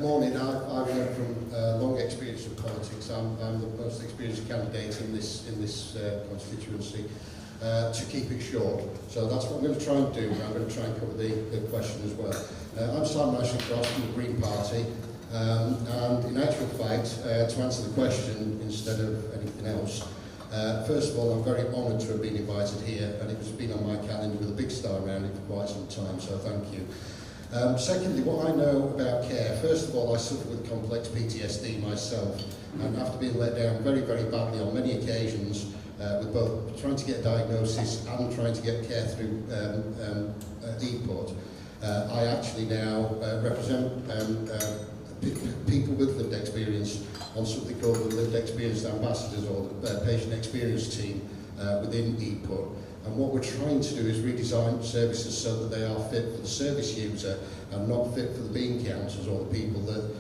Morning. I've learned from long experience of politics. I'm the most experienced candidate in this constituency. To keep it short, so that's what I'm going to try and do. I'm going to try and cover the question as well. I'm Simon Ashley Cross from the Green Party, and in actual fact, to answer the question instead of anything else, first of all, I'm very honoured to have been invited here, and it has been on my calendar with a big star around it for quite some time, so thank you. Secondly, what I know about care, first of all, I suffer with complex PTSD myself, and after being let down very, very badly on many occasions, with both trying to get a diagnosis and trying to get care through EPUT, I actually now represent people with lived experience on something called the Lived Experience Ambassadors, or the Patient Experience Team within EPUT. And what we're trying to do is redesign services so that they are fit for the service user and not fit for the bean counters or the people that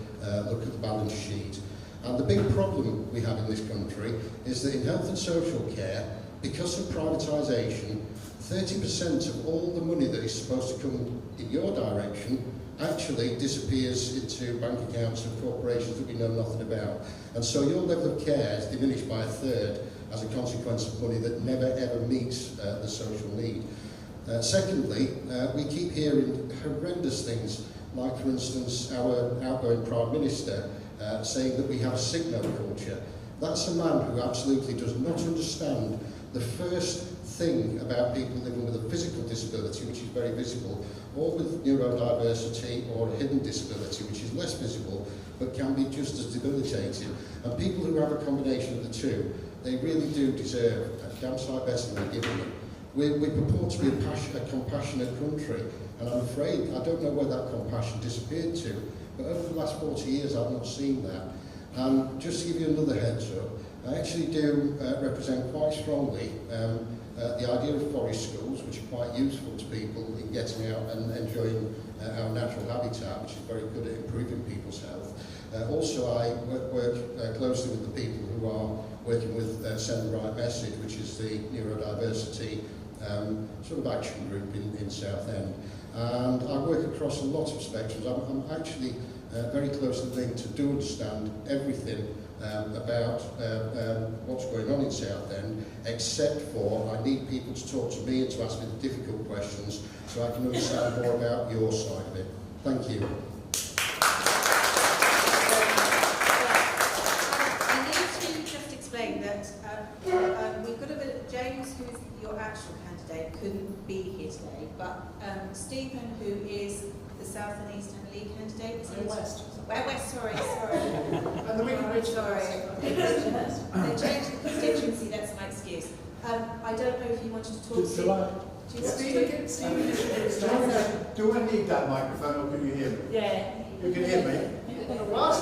look at the balance sheet. And the big problem we have in this country is that in health and social care, because of privatisation, 30% of all the money that is supposed to come in your direction actually disappears into bank accounts of corporations that we know nothing about. And so your level of care is diminished by a third as a consequence of money that never ever meets the social need. Secondly, we keep hearing horrendous things, like for instance our outgoing Prime Minister saying that we have a signal culture. That's a man who absolutely does not understand the first thing about people living with a physical disability, which is very visible, or with neurodiversity or a hidden disability, which is less visible, but can be just as debilitating. And people who have a combination of the two, they really do deserve a damn sight better than we're giving them. We purport to be a compassionate country, and I'm afraid I don't know where that compassion disappeared to, but over the last 40 years I've not seen that. And just to give you another heads up, I actually do represent quite strongly the idea of forest schools, which are quite useful to people in getting out and enjoying our natural habitat, which is very good at improving people's health. Also, I work closely with the people who are working with Send the Right Message, which is the neurodiversity sort of action group in Southend. And I work across a lot of spectrums. I'm actually very closely linked to do understand everything about what's going on in Southend, except for I need people to talk to me and to ask me the difficult questions so I can understand more about your side of it. Thank you. I need to just explain that we've got a bit of James, who is your actual candidate, couldn't be here today, but Stephen, who is the South and East and League candidate, is West. West, sorry. And the Wigan Sorry. They changed the constituency, that's my excuse. I don't know if you wanted to talk to Stephen, do I need that microphone, or can you hear me? Yeah. You can hear me? What?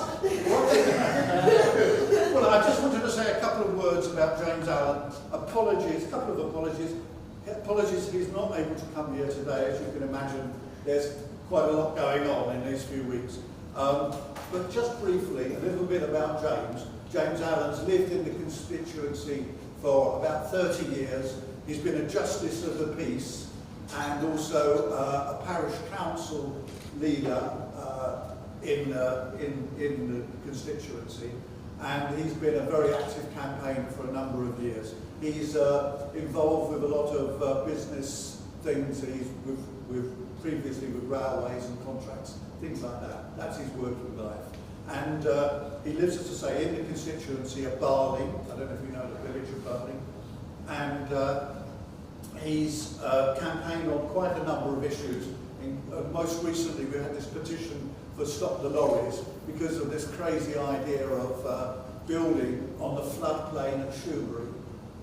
Well, I just wanted to say a couple of words about James Allen. Apologies, a couple of apologies. Apologies he's not able to come here today. As you can imagine, there's quite a lot going on in these few weeks. But just briefly, a little bit about James. James Allen's lived in the constituency for about 30 years. He's been a Justice of the Peace and also a parish council leader in the constituency. And he's been a very active campaigner for a number of years. He's involved with a lot of business things. He's previously with railways and contracts, things like that. That's his working life. And he lives, as I say, in the constituency of Barling. I don't know if you know the village of Barling. And he's campaigned on quite a number of issues. Most recently, we had this petition for Stop the Lorries because of this crazy idea of building on the floodplain at Shoebury.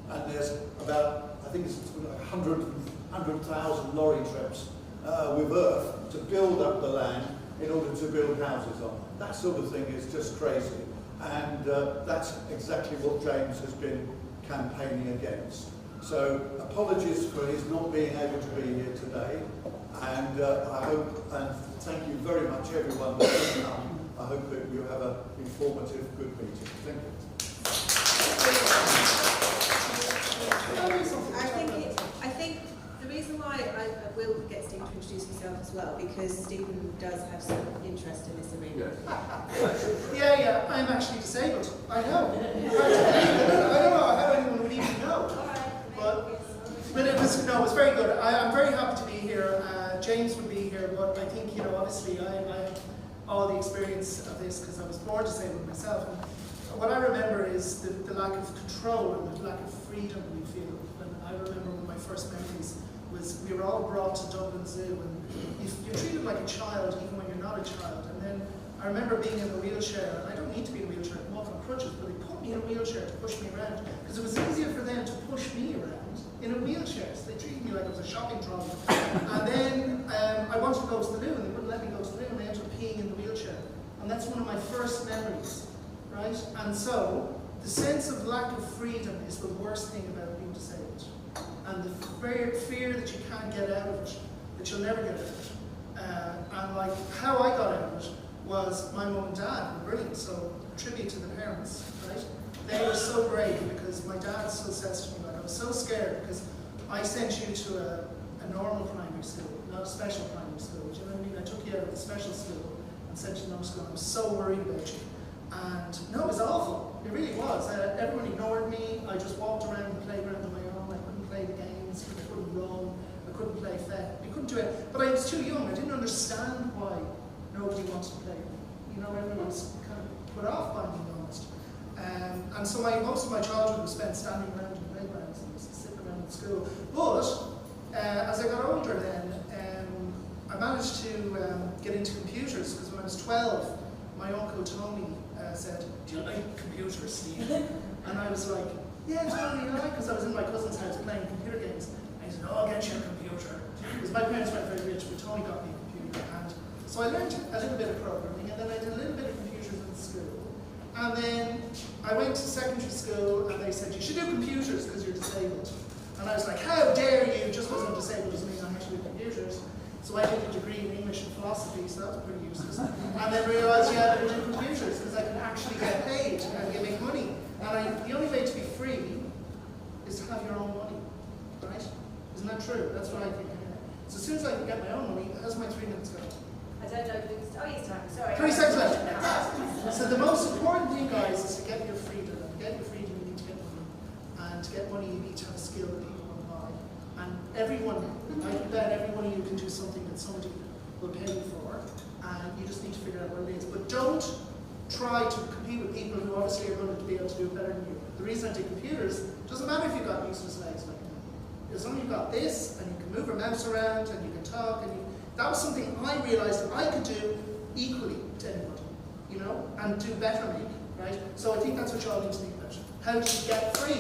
And there's about, I think it's like 100,000 lorry trips with earth to build up the land in order to build houses on. That sort of thing is just crazy. And that's exactly what James has been campaigning against. So apologies for his not being able to be here today. And I hope, and thank you very much everyone that's come. I hope that you have an informative, good meeting. Thank you. I think the reason why I will get Steve to introduce himself yourself as well, because Stephen does have some interest in this arena. Yeah, I'm actually disabled. I know. I don't know how anyone would even know. But it was very good. I'm very happy to be here. James would be here, but I think, obviously I have all the experience of this because I was born disabled myself. And what I remember is the lack of control and the lack of freedom we feel. And I remember one of my first memories was we were all brought to Dublin Zoo, and you're treated like a child even when you're not a child. And then I remember being in a wheelchair, and I don't need to be in a wheelchair, I can walk on crutches, but they put me in a wheelchair to push me around because it was easier for them to push me around in a wheelchair. So they treated me like I was a shopping trolley. And then I wanted to go to the loo, and they wouldn't let me go to the loo, and I ended up peeing in the wheelchair. And that's one of my first memories, right? And so the sense of lack of freedom is the worst thing about being disabled. And the fear that you can't get out of it, that you'll never get out of it. And like how I got out of it was my mum and dad were brilliant. So a tribute to the parents, right? They were so brave because my dad still says to me, like, I was so scared because I sent you to a normal primary school, not a special primary school. Do you know what I mean? I took you out of the special school and sent you to normal school. I was so worried about you. And no, it was awful. It really was. Everyone ignored me. I just walked around the playground on my own. I couldn't play the games. I couldn't run. I couldn't play fetch. I couldn't do it. But I was too young. I didn't understand why nobody wanted to play with me. Everyone was kind of put off by me, almost. And so most of my childhood was spent standing around in playgrounds and sitting around in school. But as I got older then, I managed to get into computers because when I was 12, my uncle Tony said, do you like computers, Steve? And I was like, yeah, Tony, because I was in my cousin's house playing computer games. And he said, oh, I'll get you a computer. Because my parents weren't very rich, but Tony got me a computer. And so I learned a little bit of programming, and then I did a little bit of computers in school. And then I went to secondary school, and they said, you should do computers because you're disabled. And I was like, how dare you, just because I'm disabled doesn't mean I have to do computers. So I did a degree in English and philosophy, so that was pretty useless. And then realised, yeah, I do computers because I can actually get paid and make money. And the only way to be free is to have your own money, right? Isn't that true? That's what I think. So as soon as I can get my own money, how's my 3 minutes going? I don't know who's... Oh, yes, time. Sorry. 3 seconds left. So the most important thing, guys, is to get your freedom. And to get your freedom, you need to get money. And to get money, you need to have a skill that people want to buy. And everyone, I bet every one of you can do something that somebody will pay you for. And you just need to figure out what it is. But don't try to compete with people who obviously are going to be able to do it better than you. The reason I did computers, doesn't matter if you've got useless legs like me. As long as you've got this, and you can move your mouse around, and you can talk, and that was something I realised that I could do equally to anybody, and do better maybe, right? So I think that's what you all need to think about. How do you get free?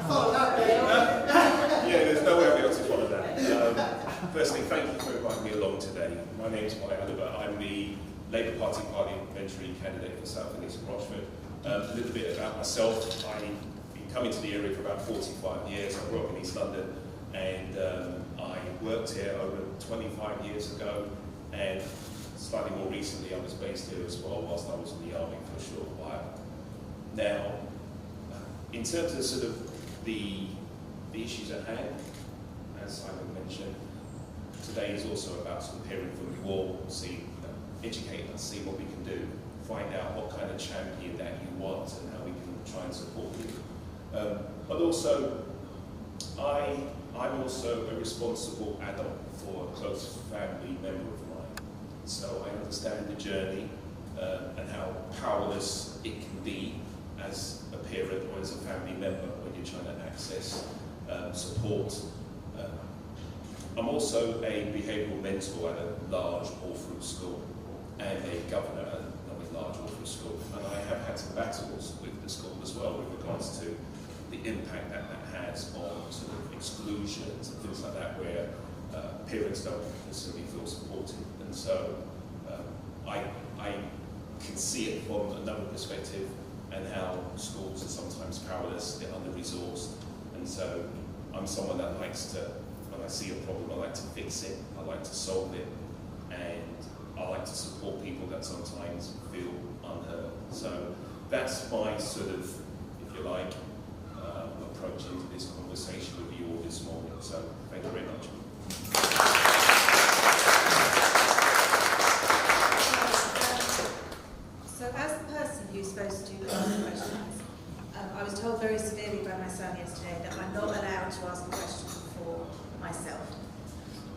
Follow that way. Yeah, there's no way I'll be able to follow that. Firstly, thank you for inviting me along today. My name is Mike Adler. I'm the Labour Party parliamentary candidate for Southend and Rochford. A little bit about myself. I've been coming to the area for about 45 years. I grew up in East London, and I worked here over 25 years ago, and slightly more recently I was based here as well whilst I was in the army for a short while. Now, in terms of sort of the issues at hand, as Simon mentioned, today is also about sort of hearing from you all, educate us, see what we can do, find out what kind of champion that you want and how we can try and support you. But also, I'm also a responsible adult for a close family member of mine. So I understand the journey and how powerless it can be as a parent or as a family member when you're trying to access support. I'm also a behavioural mentor at a large all-through school and a governor at another large all-through school. And I have had some battles with the school as well with regards to the impact that has on sort of exclusions and things like that where parents don't necessarily feel supported. And so I can see it from another perspective and how schools are sometimes powerless, they're under-resourced. And so I'm someone that likes to, when I see a problem, I like to fix it, I like to solve it, and I like to support people that sometimes feel unheard. So that's my sort of, if you like, So thank you very much. So as the person who's supposed to ask questions, I was told very severely by my son yesterday that I'm not allowed to ask a question for myself.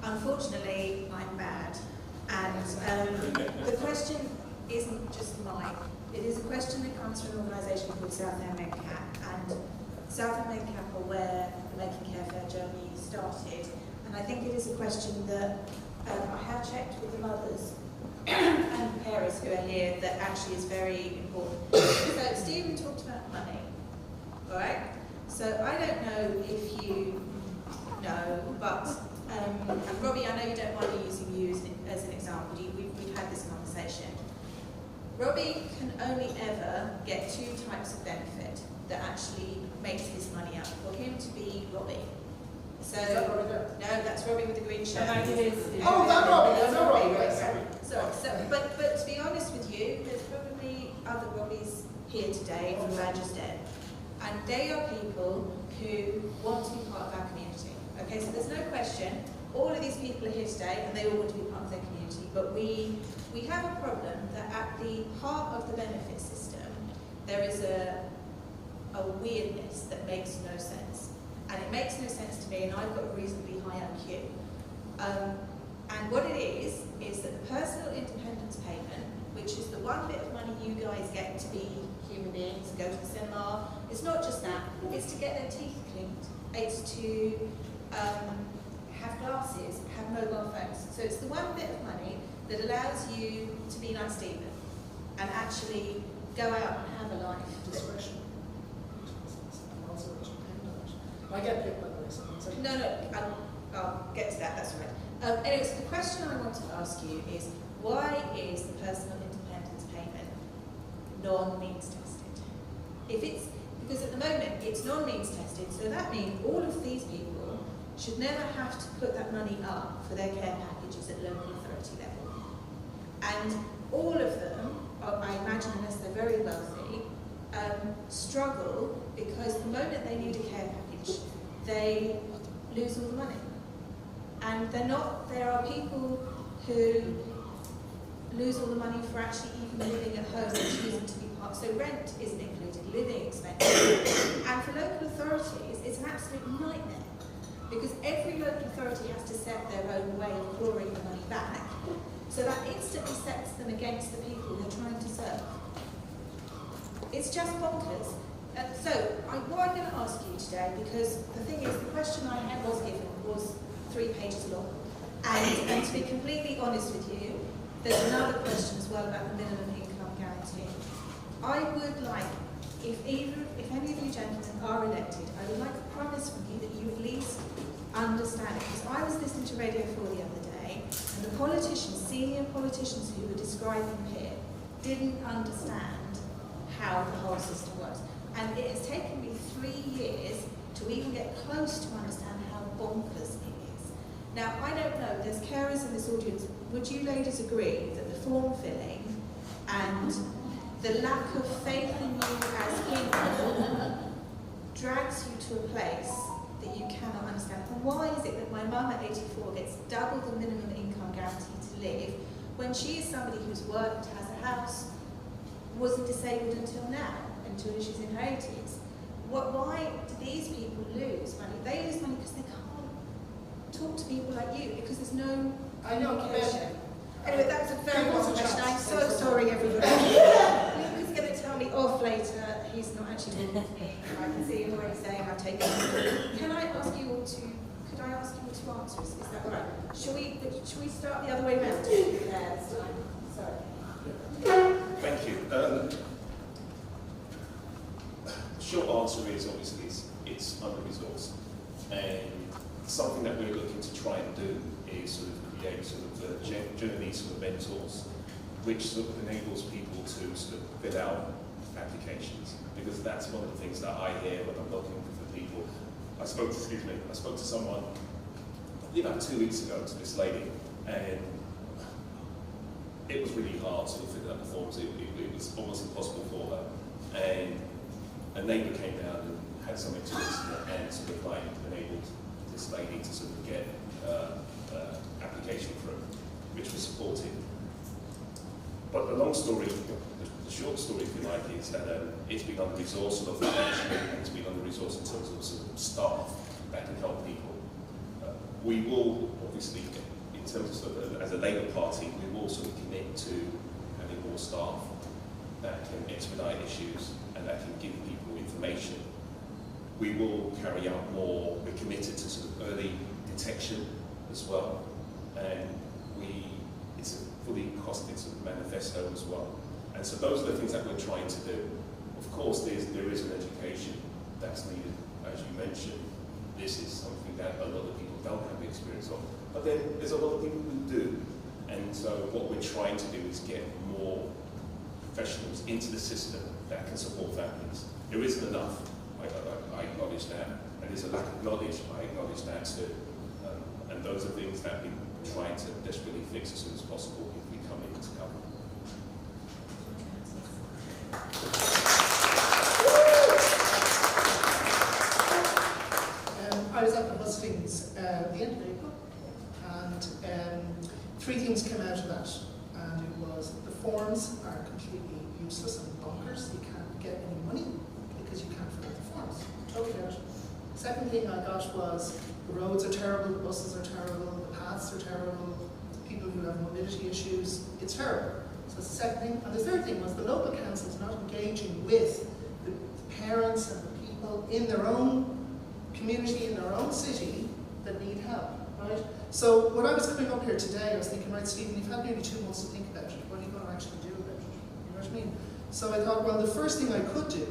Unfortunately, I'm bad, and the question isn't just mine. It is a question that comes from an organisation called Southend and Southend are where the Making Care Fair journey started, and I think it is a question that I have checked with the mothers and parents who are here that actually is very important. So Stephen talked about money, all right? So I don't know if you know, but and Robbie, I know you don't mind me using you as an example. We've had this conversation. Robbie can only ever get 2 types of benefit that actually makes his money up. For him to be Robbie. So Is that Robbie there? no, that's Robbie with the green shirt. Oh, that Robbie, that's not Robbie. Right, sorry. But to be honest with you, there's probably other Robbies here today from Manchester, and they are people who want to be part of our community. Okay, so there's no question. All of these people are here today, and they all want to be part of their community. But we have a problem that at the heart of the benefit system, there is a weirdness that makes no sense. And it makes no sense to me, and I've got a reasonably high IQ. And what it is that the personal independence payment, which is the one bit of money you guys get to be human beings and go to the cinema, it's not just that, it's to get their teeth cleaned. It's to have glasses, have mobile phones. So it's the one bit of money that allows you to be like Stephen and actually go out and have a life. Discretion. I get picked by the way, so No, I'll get to that, that's all right. Anyway, so the question I want to ask you is, why is the personal independence payment non-means tested? Because at the moment it's non-means tested, so that means all of these people should never have to put that money up for their care packages at local authority level. And all of them, I imagine unless they're very wealthy, struggle because the moment they need a care package, they lose all the money. And there are people who lose all the money for actually even living at home and choosing to be part. So rent isn't included, living expenses. And for local authorities, it's an absolute nightmare because every local authority has to set their own way of clawing the money back. So that instantly sets them against the people they're trying to serve. It's just bonkers. What I'm going to ask you today, because the thing is, the question I was given was 3 pages long. And to be completely honest with you, there's another question as well about the minimum income guarantee. I would like, if any of you gentlemen are elected, I would like a promise from you that you at least understand it. Because I was listening to Radio 4 the other day, and the politicians, senior politicians who were describing here, didn't understand how the whole system works. And it has taken me 3 years to even get close to understand how bonkers it is. Now, I don't know, there's carers in this audience. Would you ladies agree that the form filling and the lack of faith in you as people drags you to a place that you cannot understand? And why is it that my mum at 84 gets double the minimum income guarantee to live when she is somebody who's worked, has a house, wasn't disabled until now, until she's in her 80s? Why do these people lose money? They lose money because they can't talk to people like you, because there's no communication. Anyway, that was a very long question. I'm so sorry, everybody. Luke is going to tell me off later. He's not actually talking to me. I can see him already saying I've taken it. Could I ask you all to answer? Is that all right? Shall we start the other way around? Yeah, this time. Sorry. Thank you. Short answer is obviously it's under-resourced, and something that we're looking to try and do is sort of create sort of journey sort of mentors, which sort of enables people to sort of fill out applications, because that's one of the things that I hear when I'm looking for people. I spoke to someone about 2 weeks ago, to this lady, and it was really hard to fill out the forms. It was almost impossible for her, and a neighbour came down and had some experience and sort of like enabled to this lady to sort of get application through, which was supported. But the long story, the short story, if you like, is that it's been under-resourced a lot financially, and it's been under-resourced in terms of, sort of staff that can help people. We will, obviously, in terms of, sort of as a Labour Party, we will sort of commit to having more staff that can expedite issues and that can give people information. We will carry out more, we're committed to sort of early detection as well, and it's a fully costed sort of manifesto as well. And so those are the things that we're trying to do. Of course, there is an education that's needed, as you mentioned. This is something that a lot of people don't have experience of, but then there's a lot of people who do. And so what we're trying to do is get more professionals into the system that can support families. There isn't enough, I acknowledge that, and there's a lack of knowledge, I acknowledge that too. And those are things that we're trying to desperately fix as soon as possible if we come into government. I was at the Hustings at the end of April, and 3 things came out of that, and it was the forms are completely useless and bonkers. You can't get any money because you can't fill out the forms. Totally out. Second thing I got was the roads are terrible, the buses are terrible, the paths are terrible, people who have mobility issues, it's terrible. So that's the second thing. And the third thing was the local council is not engaging with the parents and the people in their own community, in their own city that need help, right? So when I was coming up here today, I was thinking, right, Stephen, you've had nearly 2 months to think about it. What are you going to actually do about it? You know what I mean? So I thought, well, the first thing I could do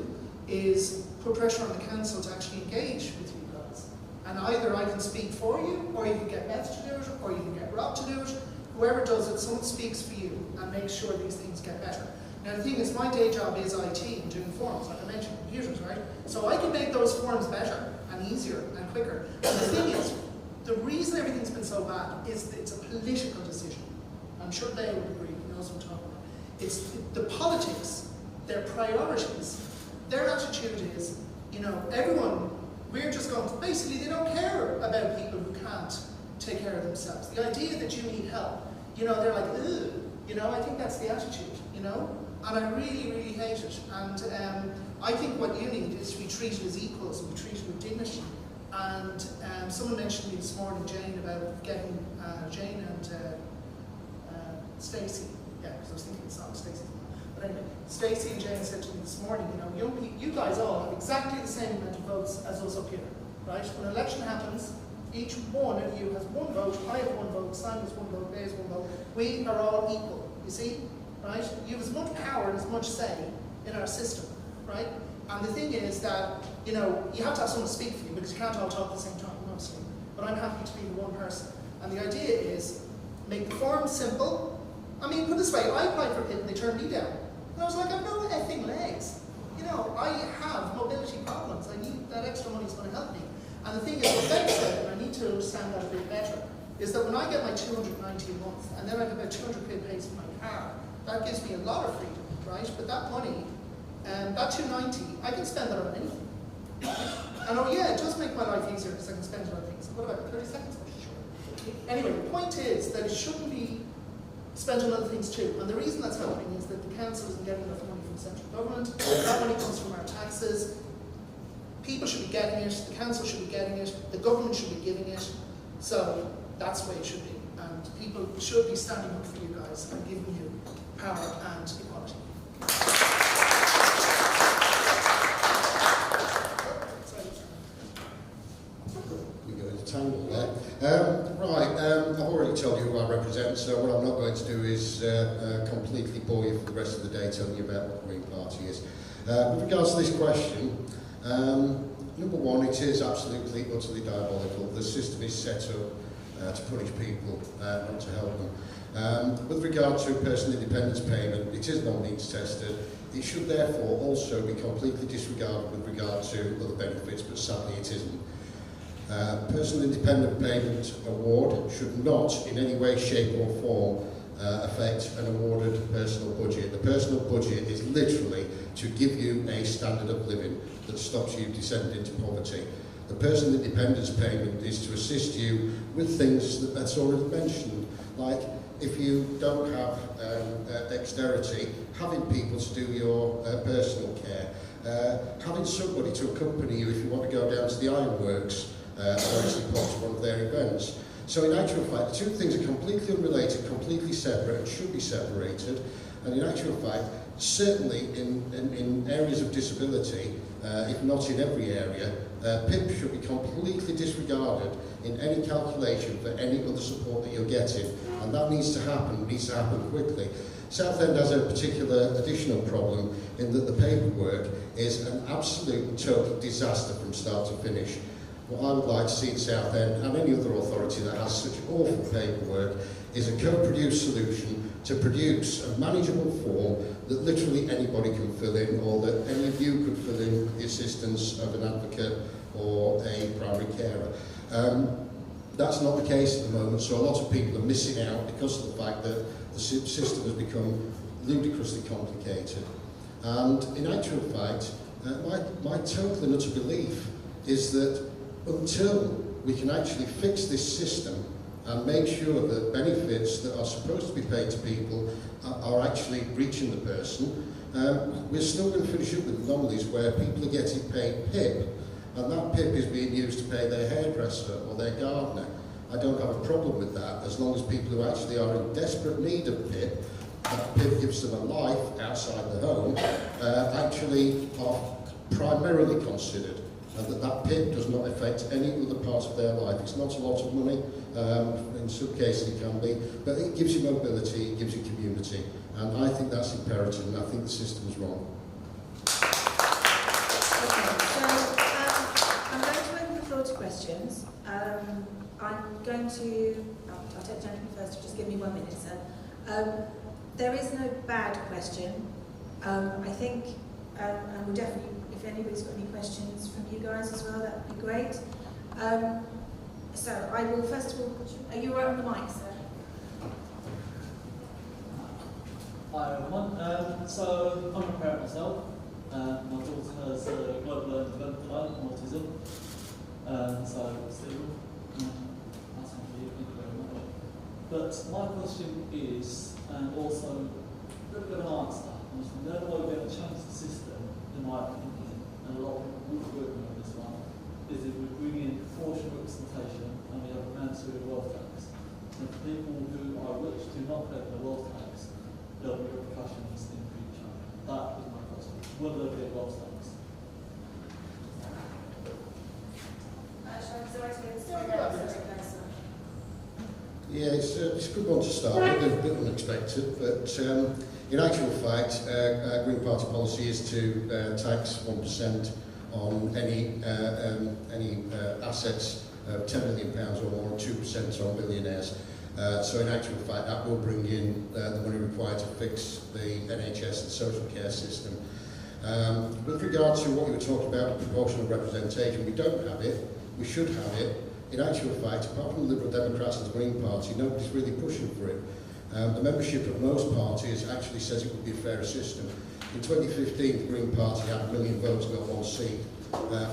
is put pressure on the council to actually engage with you guys. And either I can speak for you, or you can get Beth to do it, or you can get Rob to do it. Whoever does it, someone speaks for you and makes sure these things get better. Now the thing is, my day job is IT and doing forms, like I mentioned, computers, right? So I can make those forms better and easier and quicker. And the thing is, the reason everything's been so bad is that it's a political decision. I'm sure they would agree, he knows what I'm talking about. It's the politics, their priorities, their attitude is, you know, everyone, we're just going to, basically they don't care about people who can't take care of themselves. The idea that you need help, you know, they're like, ugh, you know, I think that's the attitude, you know? And I really, really hate it. And I think what you need is to be treated as equals and be treated with dignity. And someone mentioned to me this morning, Jane, about getting Jane and Stacey. Yeah, because I was thinking it's not Stacey. But anyway, Stacey and Jane said to me this morning, you know, young people, you guys all have exactly the same amount of votes as us up here, right? When an election happens, each one of you has 1 vote, I have 1 vote, Simon has 1 vote, Bay has 1 vote. We are all equal, you see? Right? You have as much power and as much say in our system, right? And the thing is that, you know, you have to have someone speak for you because you can't all talk at the same time, obviously. But I'm happy to be the one person. And the idea is, make the form simple. I mean, put it this way, I applied for PIT and they turned me down. And I was like, I've no effing legs. You know, I have mobility problems. I need that extra money is going to help me. And the thing is, what they said, and I need to understand that a bit better, is that when I get my 290 a month, and then I have about 200 quid pays for my car, that gives me a lot of freedom, right? But that money, that 290, I can spend that on anything. And oh yeah, it does make my life easier because I can spend it on things. What about 30 seconds? Sure. Anyway, the point is that it shouldn't be spent on other things too. And the reason that's happening is that the council isn't getting enough money from central government. That money comes from our taxes. People should be getting it, the council should be getting it, the government should be giving it. So that's the way it should be. And people should be standing up for you guys and giving you power and equality. We go into tangle there. Right, I've already told you who I represent, so what I'm not going to do is completely bore you for the rest of the day telling you about what the Green Party is. With regards to this question, number one, it is absolutely, utterly diabolical. The system is set up to punish people, not to help them. With regard to personal independence payment, it is non-means tested. It should therefore also be completely disregarded with regard to other benefits, but sadly it isn't. Personal independent payment award should not in any way, shape or form affect an awarded personal budget. The personal budget is literally to give you a standard of living that stops you descending into poverty. The person independence payment is to assist you with things that's already mentioned, like if you don't have dexterity, having people to do your personal care, having somebody to accompany you if you want to go down to the ironworks or actually pop to one of their events. So in actual fact, the two things are completely unrelated, completely separate, and should be separated. And in actual fact, certainly in areas of disability, if not in every area, PIP should be completely disregarded in any calculation for any other support that you're getting. And that needs to happen quickly. Southend has a particular additional problem in that the paperwork is an absolute and total disaster from start to finish. What I would like to see in Southend, and any other authority that has such awful paperwork, is a co-produced solution to produce a manageable form that literally anybody can fill in, or that any of you could fill in with the assistance of an advocate or a primary carer. That's not the case at the moment, so a lot of people are missing out because of the fact that the system has become ludicrously complicated. And in actual fact, my total and utter belief is that until we can actually fix this system and make sure that benefits that are supposed to be paid to people are actually reaching the person, we're still going to finish up with anomalies where people are getting paid PIP, and that PIP is being used to pay their hairdresser or their gardener. I don't have a problem with that, as long as people who actually are in desperate need of PIP, that PIP gives them a life outside the home, actually are primarily considered, and that PIP does not affect any other part of their life. It's not a lot of money, in some cases it can be, but it gives you mobility, it gives you community, and I think that's imperative, and I think the system's wrong. To questions. I'm going to, I'll take the gentleman first, just give me 1 minute, sir. There is no bad question. I think, and we'll definitely, if anybody's got any questions from you guys as well, that would be great. So I will first of all, are you right on the mic, sir? Hi everyone. So I'm a parent myself. My daughter has global learning development delay and autism. So still, that's not for you, thank you very much. But my question is, and also a little bit of an answer, the only way we're going to change the system, in my opinion, and a lot of people will be working on this one, is if we bring in proportional representation and we have a mandatory wealth tax. And for people who are rich do not pay their wealth tax, there'll be repercussions in the future. That is my question. Will there be a wealth tax? Yeah, it's a good one to start with, a bit unexpected, but in actual fact, Green Party policy is to tax 1% on any assets of £10 million or more, and 2% on millionaires. So in actual fact, that will bring in the money required to fix the NHS and social care system. With regard to what you were talking about, proportional representation, we don't have it. We should have it. In actual fact, apart from the Liberal Democrats and the Green Party, nobody's really pushing for it. The membership of most parties actually says it would be a fairer system. In 2015, the Green Party had 1 million votes and got 1 seat.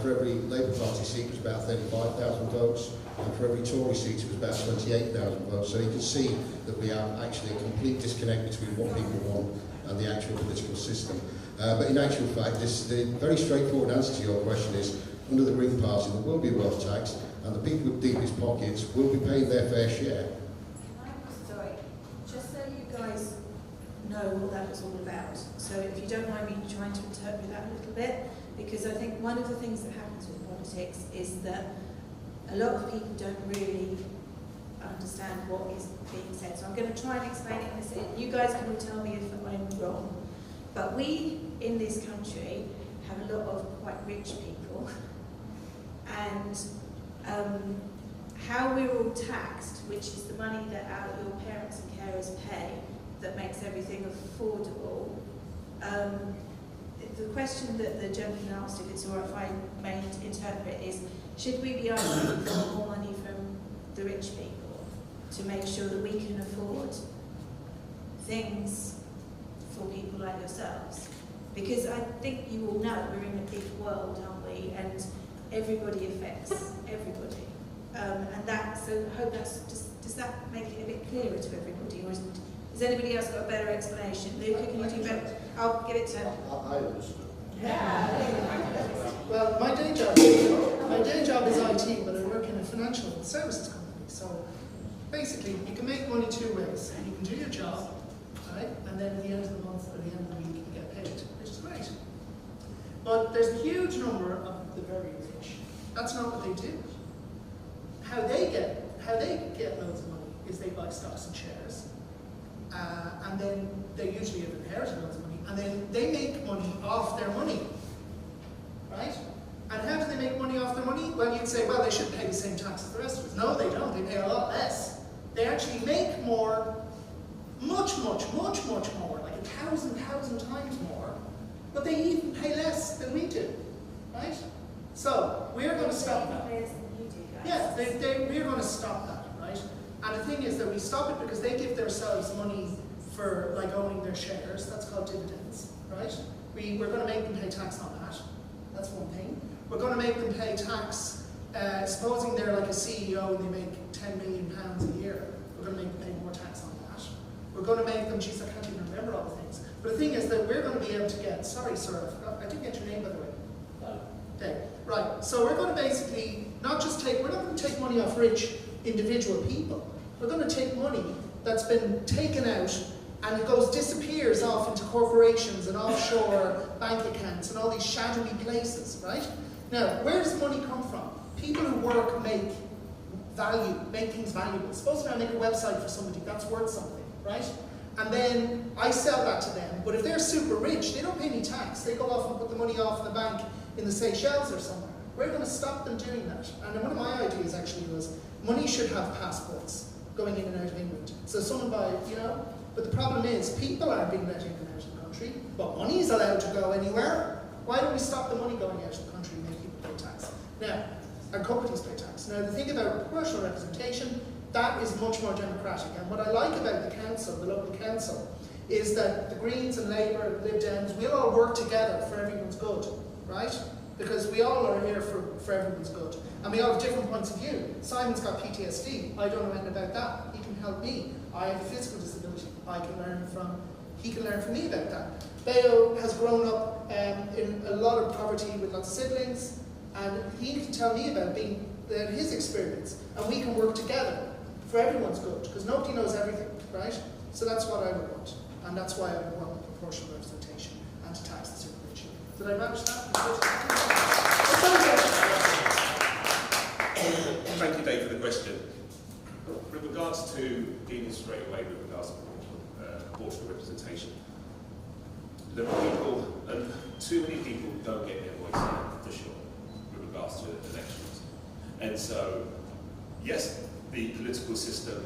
For every Labour Party seat, it was about 35,000 votes, and for every Tory seat, it was about 28,000 votes. So you can see that we have actually a complete disconnect between what people want and the actual political system. But in actual fact, the very straightforward answer to your question is, under the Green Party, there will be a wealth tax, and the people with deepest pockets will be paying their fair share. Sorry, just so you guys know what that was all about. So if you don't mind me trying to interpret that a little bit, because I think one of the things that happens with politics is that a lot of people don't really understand what is being said. So I'm going to try and explain it in this. You guys can all tell me if I'm wrong. But we, in this country, have a lot of quite rich people. And how we're all taxed, which is the money that your parents and carers pay, that makes everything affordable. The question that the gentleman asked, if it's all right if I may interpret, is should we be asking for more money from the rich people to make sure that we can afford things for people like yourselves? Because I think you all know we're in a big world, aren't we? And everybody affects everybody. And that, so I hope that's just, does that make it a bit clearer to everybody, or has anybody else got a better explanation? Luca, can you do better? I'll give it to I understood. Well, my day job is IT, but I work in a financial services company. So basically, you can make money two ways. You can do your job, right? And then at the end of the month or the end of the week, you get paid, which is great. But there's a huge number of the very rich. That's not what they do. How they get loads of money is they buy stocks and shares, and then they usually have inherited loads of money, and then they make money off their money, right? And how do they make money off their money? Well, you'd say, well, they should pay the same tax as the rest of us. No, they don't. They pay a lot less. They actually make more, much more, like 1,000 times more, but they even pay less than we do, right? So we're going to stop that. Yeah, we're going to stop that, right? And the thing is that we stop it because they give themselves money for like owning their shares. That's called dividends, right? We're going to make them pay tax on that. That's one thing. We're going to make them pay tax, supposing they're like a CEO and they make £10 million a year, we're going to make them pay more tax on that. We're going to make them, geez, I can't even remember all the things. But the thing is that we're going to be able to get, sorry sir, I didn't get your name by the way. Okay, right, so we're going to basically not just we're not going to take money off rich individual people. We're going to take money that's been taken out and it disappears off into corporations and offshore bank accounts and all these shadowy places, right? Now, where does money come from? People who work make things valuable. Suppose if I make a website for somebody, that's worth something, right? And then I sell that to them. But if they're super rich, they don't pay any tax. They go off and put the money off in the bank in the Seychelles or somewhere. We're going to stop them doing that. And one of my ideas actually was money should have passports going in and out of England. So someone but the problem is people aren't being let in and out of the country, but money is allowed to go anywhere. Why don't we stop the money going out of the country and make people pay tax? Now, and companies pay tax. Now, the thing about proportional representation, that is much more democratic. And what I like about the council, the local council, is that the Greens and Labour, Lib Dems, we'll all work together for everyone's good, right? Because we all are here for everyone's good. And we all have different points of view. Simon's got PTSD. I don't know anything about that. He can help me. I have a physical disability. He can learn from me about that. Beo has grown up in a lot of poverty with lots of siblings, and he can tell me about his experience. And we can work together for everyone's good, because nobody knows everything, right? So that's what I would want. And that's why I would want proportional representation and to tax the super rich. Did I manage that? Thank you, Dave, for the question. With regards to dealing straight away with regards to proportional representation, there are people, and too many people don't get their voice in, for sure, with regards to elections. And so, yes, the political system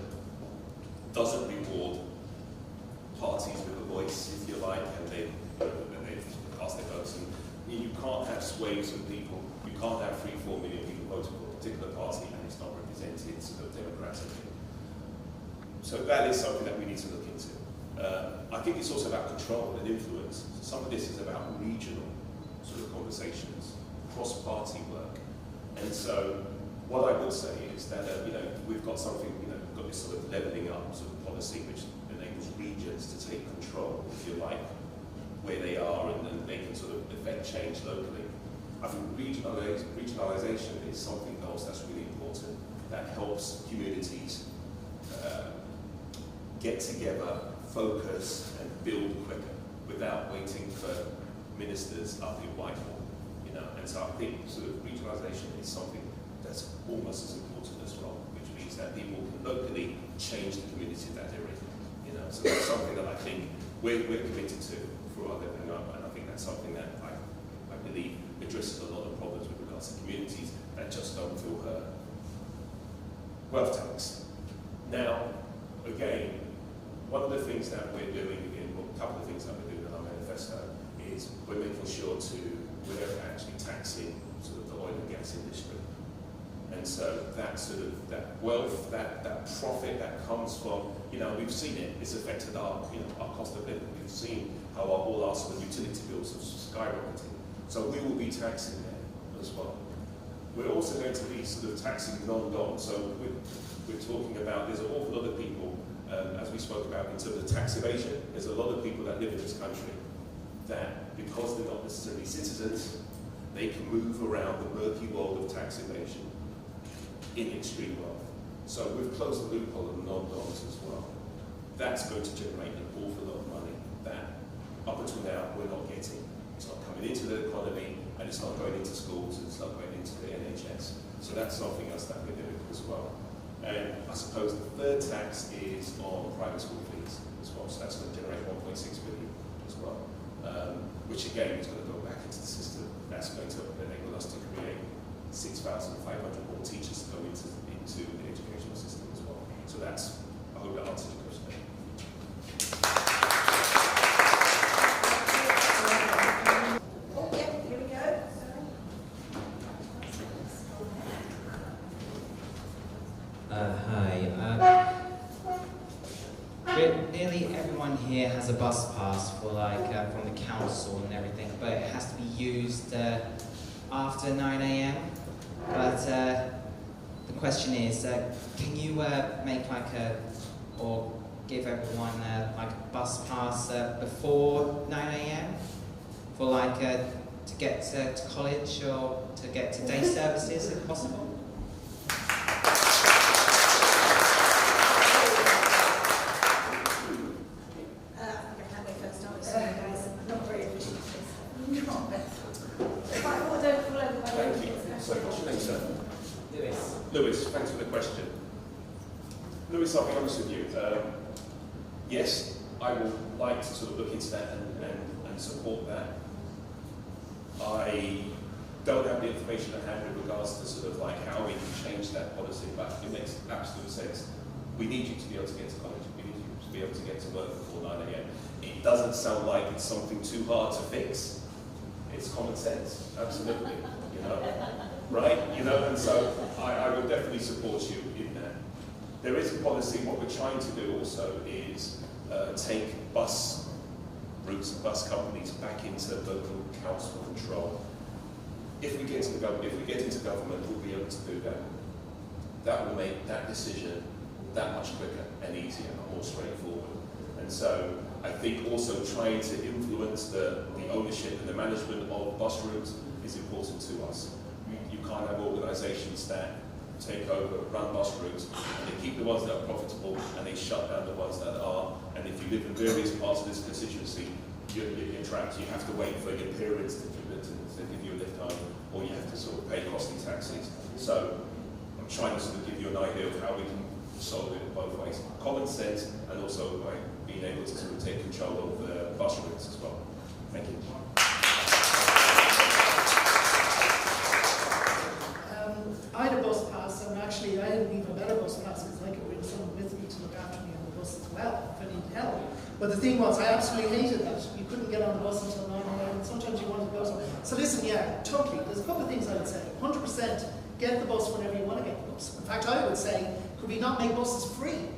doesn't reward parties with a voice, if you like, and they cast their votes. And you can't have swathes of people. You can't have 3-4 million people voting for a particular party and it's not represented sort of democratically. So that is something that we need to look into. I think it's also about control and influence. Some of this is about regional sort of conversations, cross-party work. And so what I would say is that we've got something, we've got this sort of levelling up sort of policy which enables regions to take control, if you like, where they are, and they can sort of affect change locally. I think regionalisation is something else that's really important, that helps communities get together, focus and build quicker without waiting for ministers up in Whitehall, And so I think sort of regionalisation is something that's almost as important as well, which means that people can locally change the community that they're in, So that's something that I think we're committed to through our Living Up, and I think that's something that I believe addresses a lot of problems with regards to communities that just don't feel heard. Wealth tax. Now, again, one of the things that we're doing, a couple of things that we're doing in our manifesto, is we're making sure we're actually taxing sort of the oil and gas industry. And so that sort of, that wealth, that profit that comes from, we've seen it, it's affected our cost of living. We've seen how all our sort of utility bills have skyrocketed. So we will be taxing them as well. We're also going to be sort of taxing non-dom. So we're talking about, there's an awful lot of people, as we spoke about in terms of tax evasion, there's a lot of people that live in this country that, because they're not necessarily citizens, they can move around the murky world of tax evasion in extreme wealth. So we've closed the loophole of non-doms as well. That's going to generate an awful lot of money that, up until now, we're not getting. It's not coming into the economy, and it's not going into schools, and it's not going into the NHS. So that's something else that we're doing as well. And I suppose the third tax is on private school fees as well. So that's going to generate 1.6 billion as well, which again is going to go back into the system. That's going to enable us to create 6,500 more teachers to go into the educational system as well. So that's, I hope that answers your question. Oh, yeah, here we go. Hi. Nearly everyone here has a bus pass for from the council and everything, but it has to be used after 9 a.m. But the question is, can you make or give everyone a bus pass before 9 a.m. for to get to college or to get to day services if possible? Lewis, thanks for the question. Lewis, I'll be honest with you. Yes, I would like to sort of look into that and support that. I don't have the information at hand with regards to sort of how we can change that policy, but it makes absolute sense. We need you to be able to get to college. We need you to be able to get to work before 9 a.m. It doesn't sound like it's something too hard to fix. It's common sense, absolutely. Right? And so I would definitely support you in that. There is a policy. What we're trying to do also is take bus routes and bus companies back into local council control. If we get into government, we'll be able to do that. That will make that decision that much quicker and easier and more straightforward. And so I think also trying to influence the ownership and the management of bus routes is important to us. You can't have organisations that take over, run bus routes, and they keep the ones that are profitable and they shut down the ones that are. And if you live in various parts of this constituency, you're trapped. You have to wait for your parents to give you a lift home, or you have to sort of pay costly taxis. So I'm trying to sort of give you an idea of how we can solve it in both ways. Common sense, and also by being able to sort of take control of the bus routes as well. Thank you. I had a bus pass, and actually I had an even better bus pass because I could bring someone with me to look after me on the bus as well if I needed help. But the thing was, I absolutely hated that. You couldn't get on the bus until 9 a.m. Sometimes you wanted to go somewhere. So listen, yeah, totally. There's a couple of things I would say. 100% get the bus whenever you want to get the bus. In fact, I would say, could we not make buses free?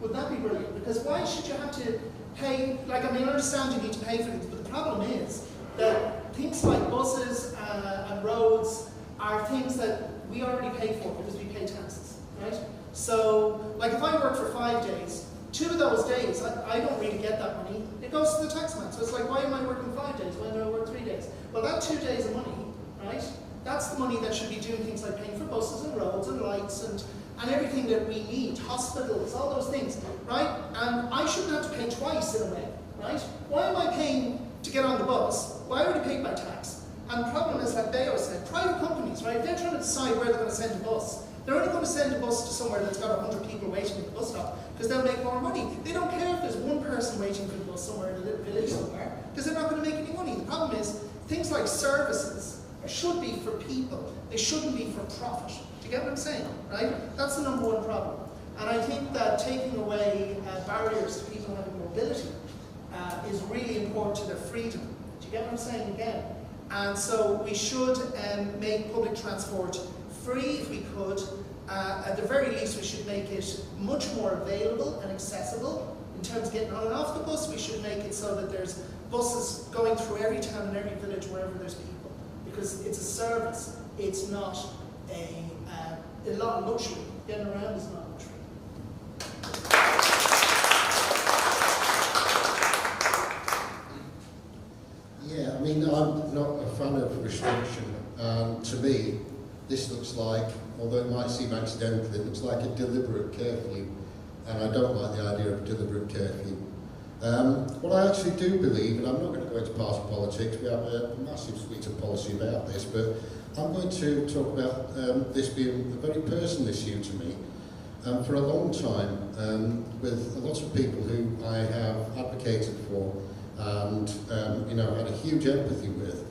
Would that be brilliant? Because why should you have to pay? I understand you need to pay for things, but the problem is that things like buses and roads are things that we already pay for because we pay taxes, right? So, if I work for 5 days, 2 of those days, I don't really get that money. It goes to the tax man. So it's why am I working 5 days? Why do I work 3 days? Well, that 2 days of money, right? That's the money that should be doing things like paying for buses and roads and lights and everything that we need, hospitals, all those things, right? And I shouldn't have to pay twice in a way, right? Why am I paying to get on the bus? Well, I already paid my tax. And the problem is, like Bayo said, private companies, right? They're trying to decide where they're going to send a bus. They're only going to send a bus to somewhere that's got 100 people waiting at the bus stop because they'll make more money. They don't care if there's one person waiting for the bus somewhere in a little village somewhere because they're not going to make any money. The problem is, things like services should be for people. They shouldn't be for profit. Do you get what I'm saying, right? That's the number one problem. And I think that taking away barriers to people having mobility is really important to their freedom. Do you get what I'm saying again? And so we should make public transport free if we could. At the very least, we should make it much more available and accessible. In terms of getting on and off the bus, we should make it so that there's buses going through every town and every village wherever there's people. Because it's a service, it's not a lot of luxury. Getting around is not luxury. Yeah, I mean, I'm not a fan of restriction, and to me, this looks like, although it might seem accidental, it looks like a deliberate curfew, and I don't like the idea of deliberate curfew. What I actually do believe, and I'm not going to go into party politics, we have a massive suite of policy about this, but I'm going to talk about this being a very personal issue to me. For a long time, with a lot of people who I have advocated for and had a huge empathy with,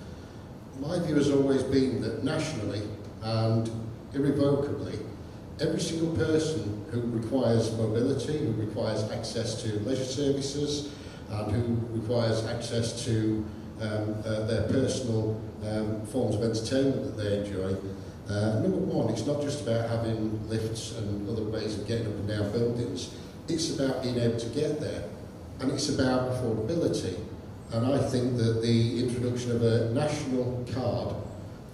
my view has always been that nationally and irrevocably, every single person who requires mobility, who requires access to leisure services, and who requires access to their personal forms of entertainment that they enjoy, number one, it's not just about having lifts and other ways of getting up and down buildings, it's about being able to get there, and it's about affordability. And I think that the introduction of a national card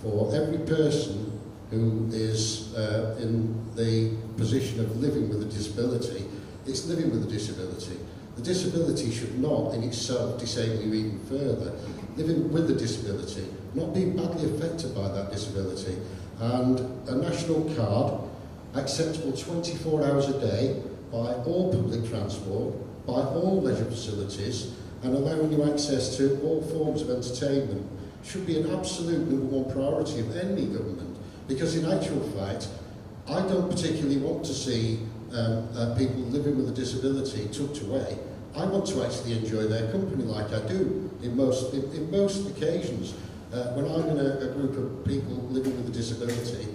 for every person who is in the position of living with a disability, it's living with a disability. The disability should not in itself disable you even further. Living with a disability, not being badly affected by that disability. And a national card, accessible 24 hours a day by all public transport, by all leisure facilities, and allowing you access to all forms of entertainment should be an absolute #1 priority of any government. Because in actual fact, I don't particularly want to see people living with a disability tucked away. I want to actually enjoy their company like I do in most occasions. When I'm in a group of people living with a disability,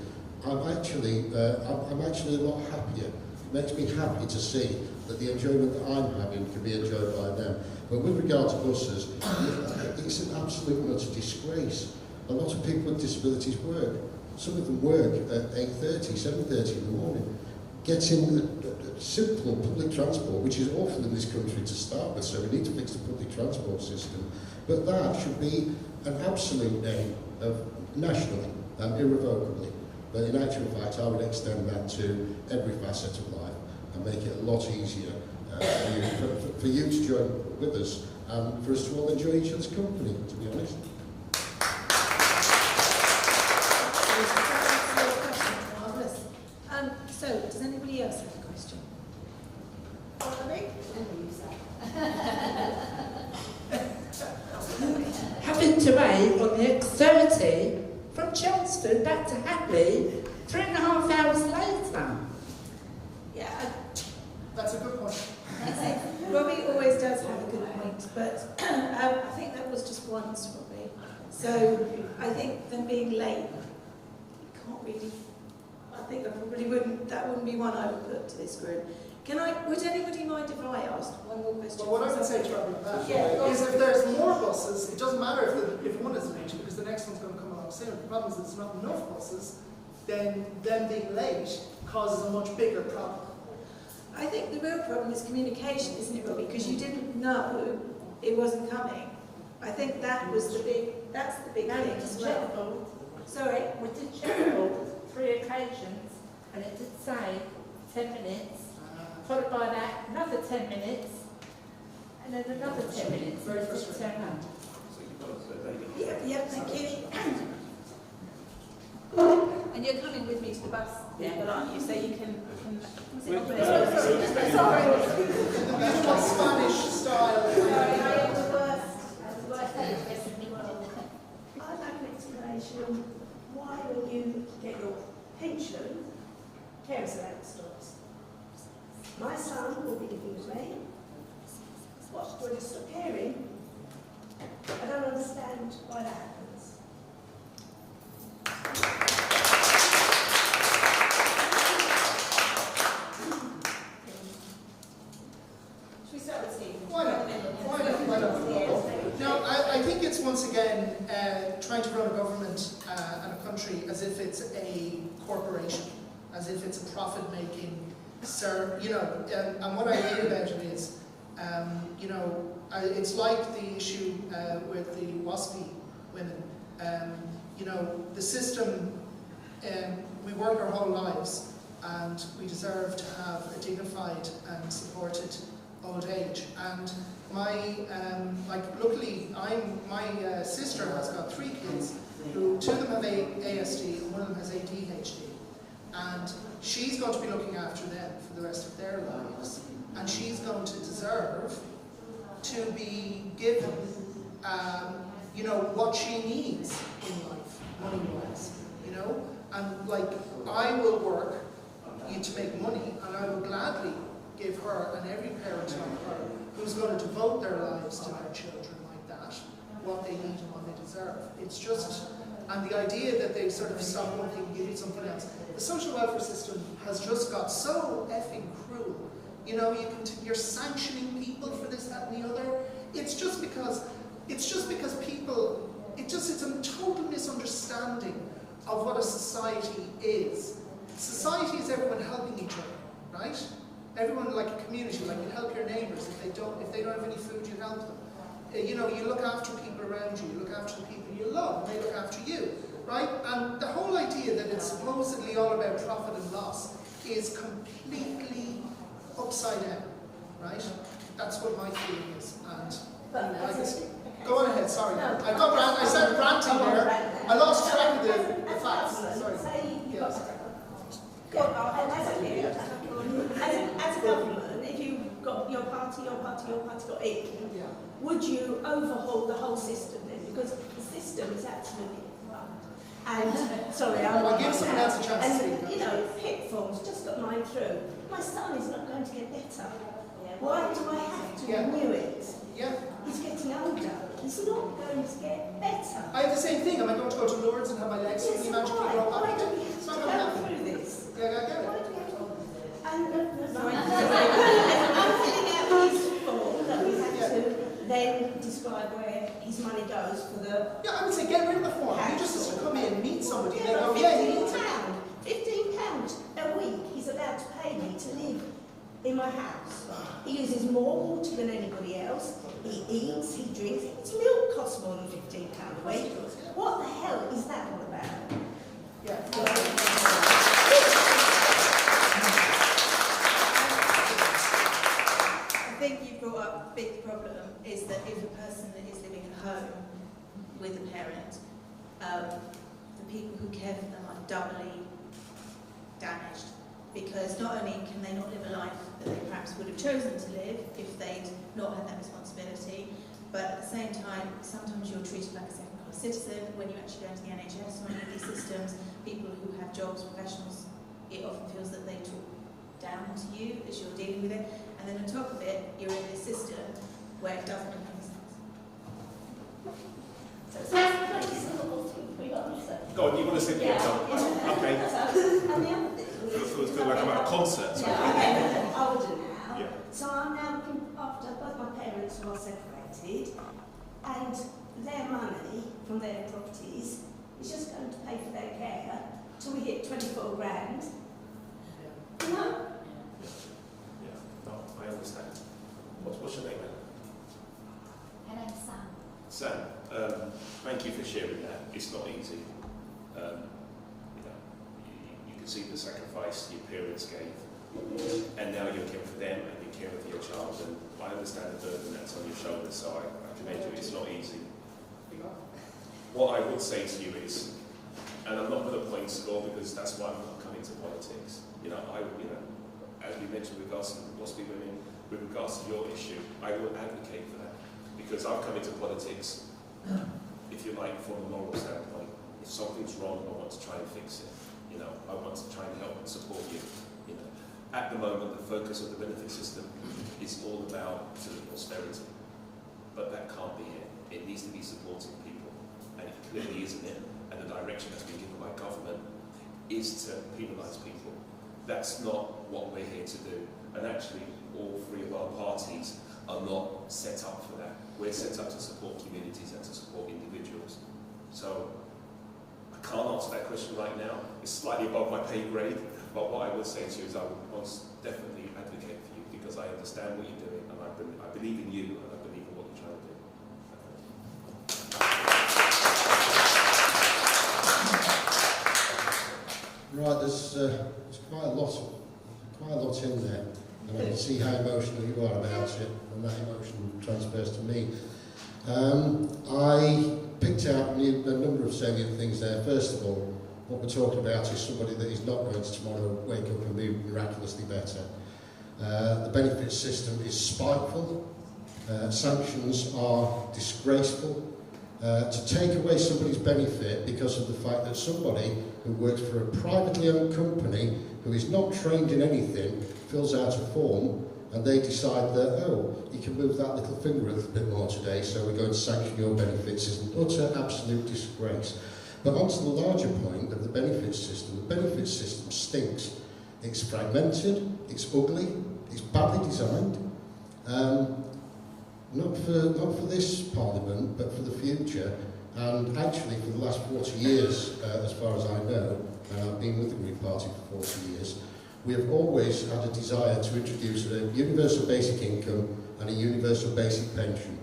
I'm actually a lot happier. It makes me happy to see that the enjoyment that I'm having can be enjoyed by them. But with regard to buses, it's an absolute and utter disgrace. A lot of people with disabilities work. Some of them work at 8:30, 7:30 in the morning. Getting simple public transport, which is awful in this country to start with, so we need to fix the public transport system. But that should be an absolute aim of nationally and irrevocably. But in actual fact, I would extend that to every facet of life and make it a lot easier for you to join with us and for us to all enjoy each other's company, to be honest. So, does anybody else have a question? Having to wait on the X30 from Chelmsford back to Hackney 3.5 hours later. Yeah, That's a good point. Robbie always does have a good point, but I think that was just once, Robbie. So I think them being late, you can't really. I think that wouldn't be one I would put to this group. Would anybody mind if I asked one more question? Well, what I can say to Robbie about Yeah, is if there's more buses, it doesn't matter if one is late because the next one's going to come along soon. The problem is there's not enough buses, then them being late causes a much bigger problem. I think the real problem is communication, isn't it, Robbie? Because you didn't know it wasn't coming. I think that's the big thing as well. Sorry? We did check all 3 occasions, and it did say 10 minutes, followed by that another 10 minutes, and then another 10 minutes. Very frustrating. Yeah, thank you. And you're coming with me to the bus, aren't you? So you can sorry. Spanish style. Sorry, I am the worst. I'd like an explanation why when you get your pension, carers allowance stops. My son will be living with me. What, when you stop caring? I don't understand why that happens. Should we start with Steve? Why not? No, I think it's once again trying to run a government and a country as if it's a corporation, as if it's a profit-making, and what I hate about it is, it's like the issue with the WASPy women. The system work our whole lives, and we deserve to have a dignified and supported old age. And luckily, my sister has got 3 kids, who 2 of them have ASD and 1 of them has ADHD. And she's going to be looking after them for the rest of their lives. And she's going to deserve to be given, what she needs in life, money-wise, And I will work to make money, and I will gladly give her and every parent like her who's going to devote their lives to their children like that, what they need and what they deserve. It's just, and the idea that they sort of stop one thing and give you something else. The social welfare system has just got so effing cruel. You're sanctioning people for this, that, and the other. It's just because people, it's a total misunderstanding of what a society is. Society is everyone helping each other, right? Everyone like a community, like you help your neighbours. If they don't have any food, you help them. You look after people around you, you look after the people you love, and they look after you, right? And the whole idea that it's supposedly all about profit and loss is completely upside down, right? That's what my feeling is. And go on ahead, sorry. No, I started ranting there. I lost track of the facts. Sorry. Say you've got as a government, if you've got your party got it, would you overhaul the whole system then? Because the system is absolutely fucked. And sorry, I'll give someone else a chance to speak. Pitfalls just got mine through. My son is not going to get better. Why do I have to renew it? Yeah. He's getting older. He's not going to get better. I have the same thing. Am I going to go to Lourdes and have my legs Yes, magically why? grow Why back? do we have It's to not going to go happen. through this? Yeah, I get it. Why do we have to? And I'm filling out his form that we have to then describe where his money goes for the. Yeah, I would say get rid of the form. You just have to come in, meet somebody, and they go, £15 yeah, you need to. £15 a week he's allowed to pay me to live in my house. He uses more water than anybody else. He eats, he drinks. His milk costs more than £15 a week. What the hell is that all about? Yeah. I think you brought up a big problem is that if a person is living at home with a parent, the people who care for them are doubly damaged, because not only can they not live a life that they perhaps would have chosen to live if they'd not had that responsibility, but at the same time, sometimes you're treated like a second-class citizen when you actually go into the NHS or any of these systems. People who have jobs, professionals, it often feels that they talk down to you as you're dealing with it, and then on top of it, you're in this system where it doesn't make any sense. So it's like this little thing we got to say. Go on, you want to say Yeah. Okay. And the other thing It feels like I'm at a concert. I'm older now. Yeah. So I'm now looking after both my parents who are separated, and their money from their properties is just going to pay for their care till we hit 24 grand. You know? Yeah, no, I understand. What's your name, man? My name's Sam. Sam, thank you for sharing that. It's not easy. You can see the sacrifice your parents gave, and now you're caring for them and you're caring for your child, and I understand the burden that's on your shoulders, so I commend you. It's not easy. What I would say to you is, and I'm not going to point score because that's why I'm not coming to politics. As we mentioned with regards to possibly women, with regards to your issue, I will advocate for that, because I've come into politics, if you like, from a moral standpoint. If something's wrong, I want to try and fix it. I want to try and help and support you. At the moment, the focus of the benefit system is all about sort of austerity, but that can't be it. It needs to be supporting people, and it clearly isn't it. And the direction that's been given by government is to penalise people. That's not what we're here to do. And actually, all three of our parties are not set up for that. We're set up to support communities and to support individuals. So I can't answer that question right now. It's slightly above my pay grade, but what I would say to you is I would most definitely advocate for you, because I understand what you're doing, and I believe in you, and I believe in what you're trying to do. Right, there's quite a lot in there, and I can see how emotional you are about it, and that emotion transfers to me. I picked out a number of salient things there. First of all, what we're talking about is somebody that is not going to tomorrow wake up and be miraculously better. The benefits system is spiteful. Sanctions are disgraceful. To take away somebody's benefit because of the fact that somebody who works for a privately owned company who is not trained in anything fills out a form and they decide that, oh, you can move that little finger a little bit more today, so we're going to sanction your benefits, is an utter, absolute disgrace. But on to the larger point of the benefits system. The benefits system stinks. It's fragmented, it's ugly, it's badly designed. Not for this Parliament, but for the future. And actually for the last 40 years, as far as I know, and I've been with the Green Party for 40 years, we have always had a desire to introduce a universal basic income and a universal basic pension.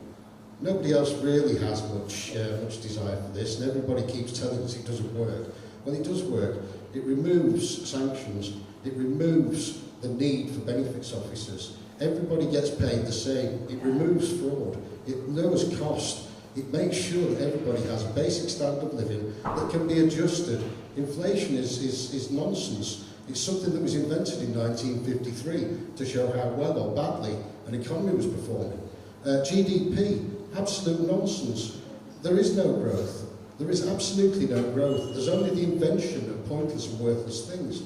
Nobody else really has much desire for this, and everybody keeps telling us it doesn't work. Well, it does work. It removes sanctions. It removes the need for benefits officers. Everybody gets paid the same. It removes fraud. It lowers cost. It makes sure that everybody has a basic standard of living that can be adjusted. Inflation is nonsense. It's something that was invented in 1953 to show how well or badly an economy was performing. GDP, absolute nonsense. There is no growth. There is absolutely no growth. There's only the invention of pointless and worthless things.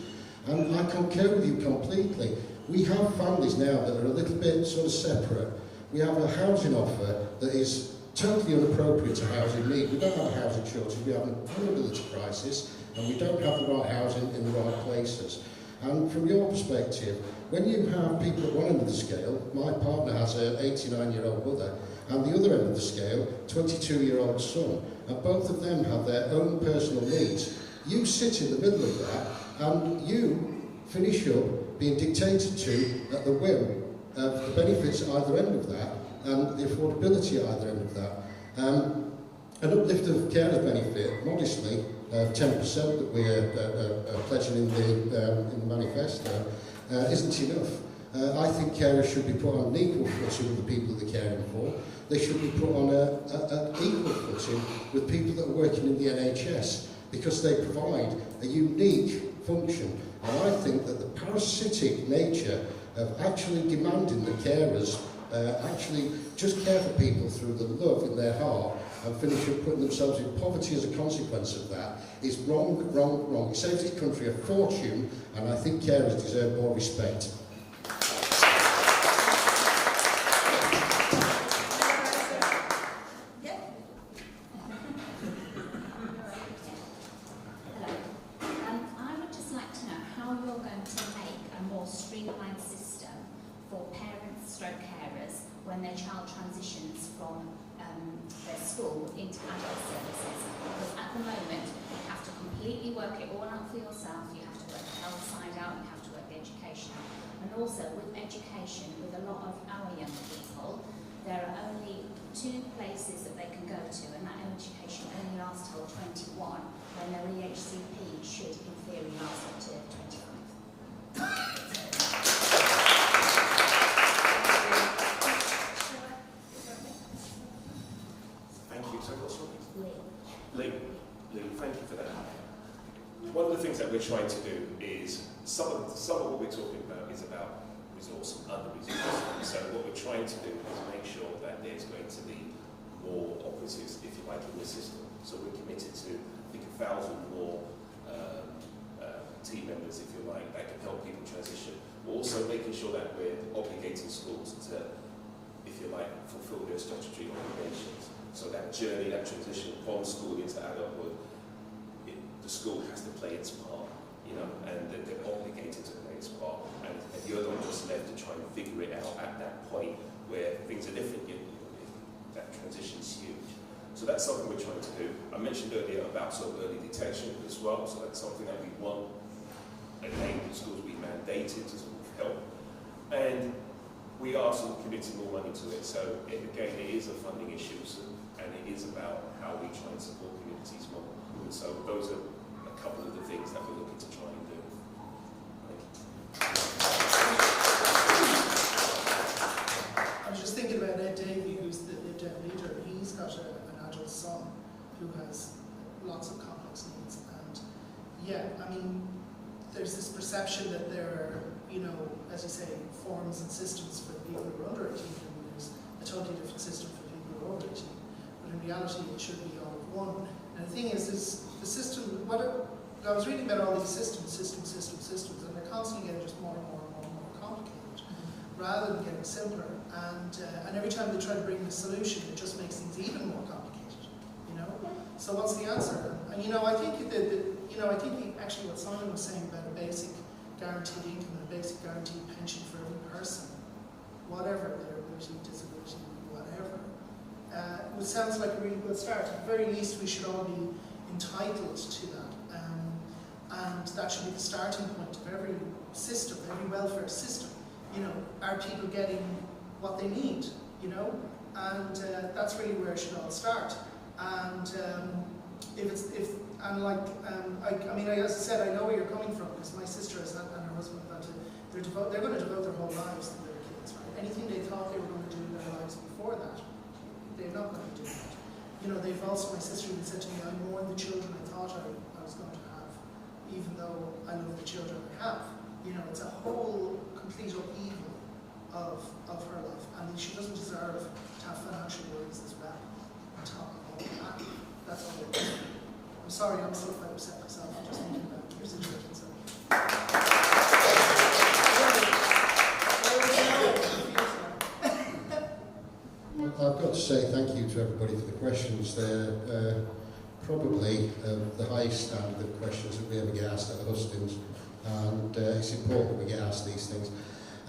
And I concur with you completely. We have families now that are a little bit sort of separate. We have a housing offer that is totally inappropriate to housing need. We don't have a housing shortage, we have an affordability crisis, and we don't have the right housing in the right places. And from your perspective, when you have people at one end of the scale, my partner has an 89-year-old mother, and the other end of the scale, 22-year-old son, and both of them have their own personal needs. You sit in the middle of that, and you finish up being dictated to at the whim of the benefits at either end of that, and the affordability at either end of that. An uplift of carers benefit, modestly, 10% that we're pledging in the manifesto, isn't enough. I think carers should be put on an equal footing with the people that they're caring for. They should be put on an equal footing with people that are working in the NHS, because they provide a unique function. And I think that the parasitic nature of actually demanding that carers actually just care for people through the love in their heart and finish up putting themselves in poverty as a consequence of that is wrong, wrong, wrong. It saves this country a fortune, and I think carers deserve more respect. when their child transitions from their school into adult services. Because at the moment, you have to completely work it all out for yourself, you have to work the health side out, you have to work the education. And also with education, with a lot of our young people, there are only 2 places that they can go to, and that education only lasts till 21, when their EHCP should, in theory, last up to 25. Thank you. So what's your name? Lee, thank you for that. One of the things that we're trying to do is, some of what we're talking about is about resource and under-resourcing. So what we're trying to do is make sure that there's going to be more operatives, if you like, in the system. So we're committed to, I think, 1,000 more team members, if you like, that can help people transition. We're also making sure that we're obligating schools to, if you like, fulfill their statutory obligations. So that journey, that transition from school into adulthood, the school has to play its part, you know, and they're obligated to play its part. And you're not just left to try and figure it out at that point where things are different. That transition's huge. So that's something we're trying to do. I mentioned earlier about sort of early detection as well, so that's something that we want again the schools be mandated to sort of help. And we are sort of committing more money to it, so again it is a funding issue, and it is about how we try and support communities more. And so those are a couple of the things that we're looking to try and yeah, I mean, there's this perception that there are, you know, as you say, forms and systems for people who are under 18, and there's a totally different system for people who are over 18. But in reality, it should be all of one. And the thing is the system, I was reading about all these systems, and they're constantly getting just more and more complicated, rather than getting simpler. And every time they try to bring the solution, it just makes things even more complicated. You know. So what's the answer? And you know, I think actually what Simon was saying about a basic guaranteed income and a basic guaranteed pension for every person, whatever their ability, disability, whatever, it sounds like a really good start. At the very least, we should all be entitled to that. And that should be the starting point of every system, every welfare system. You know, are people getting what they need? You know, and that's really where it should all start. And as I said, I know where you're coming from, because my sister and her husband they're going to devote their whole lives to their kids, right? Anything they thought they were going to do in their lives before that, they're not going to do that. You know, my sister even said to me, I mourn the children I thought I was going to have, even though I love the children I have. You know, it's a whole complete upheaval of her life, and she doesn't deserve to have financial worries as well on top of all that. That's all it is. I'm sorry, I'm so quite upset myself just thinking about your situation. So. Well, I've got to say thank you to everybody for the questions. They're probably the highest standard of questions that we ever get asked at Hustings, and it's important that we get asked these things.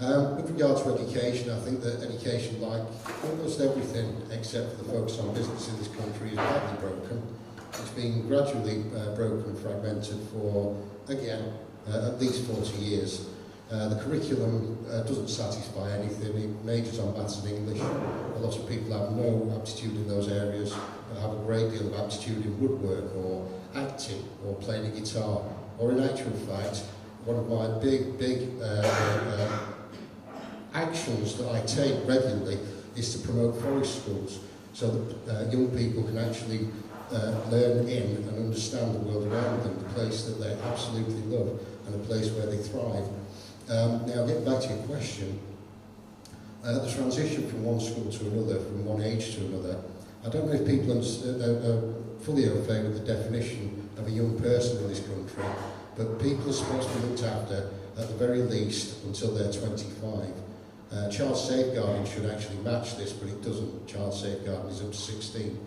With regard to education, I think that education, like almost everything except for the focus on business in this country, is badly broken. It's been gradually broken and fragmented for, again, at least 40 years. The curriculum doesn't satisfy anything. It majors on maths and English. A lot of people have no aptitude in those areas, have a great deal of aptitude in woodwork or acting or playing a guitar. Or in actual fact, one of my big actions that I take regularly is to promote forest schools, so that young people can actually learn in and understand the world around them, the place that they absolutely love and a place where they thrive. Now, getting back to your question, the transition from one school to another, from one age to another, I don't know if people are fully au fait with the definition of a young person in this country, but people are supposed to be looked after at the very least until they're 25. Child safeguarding should actually match this, but it doesn't. Child safeguarding is up to 16.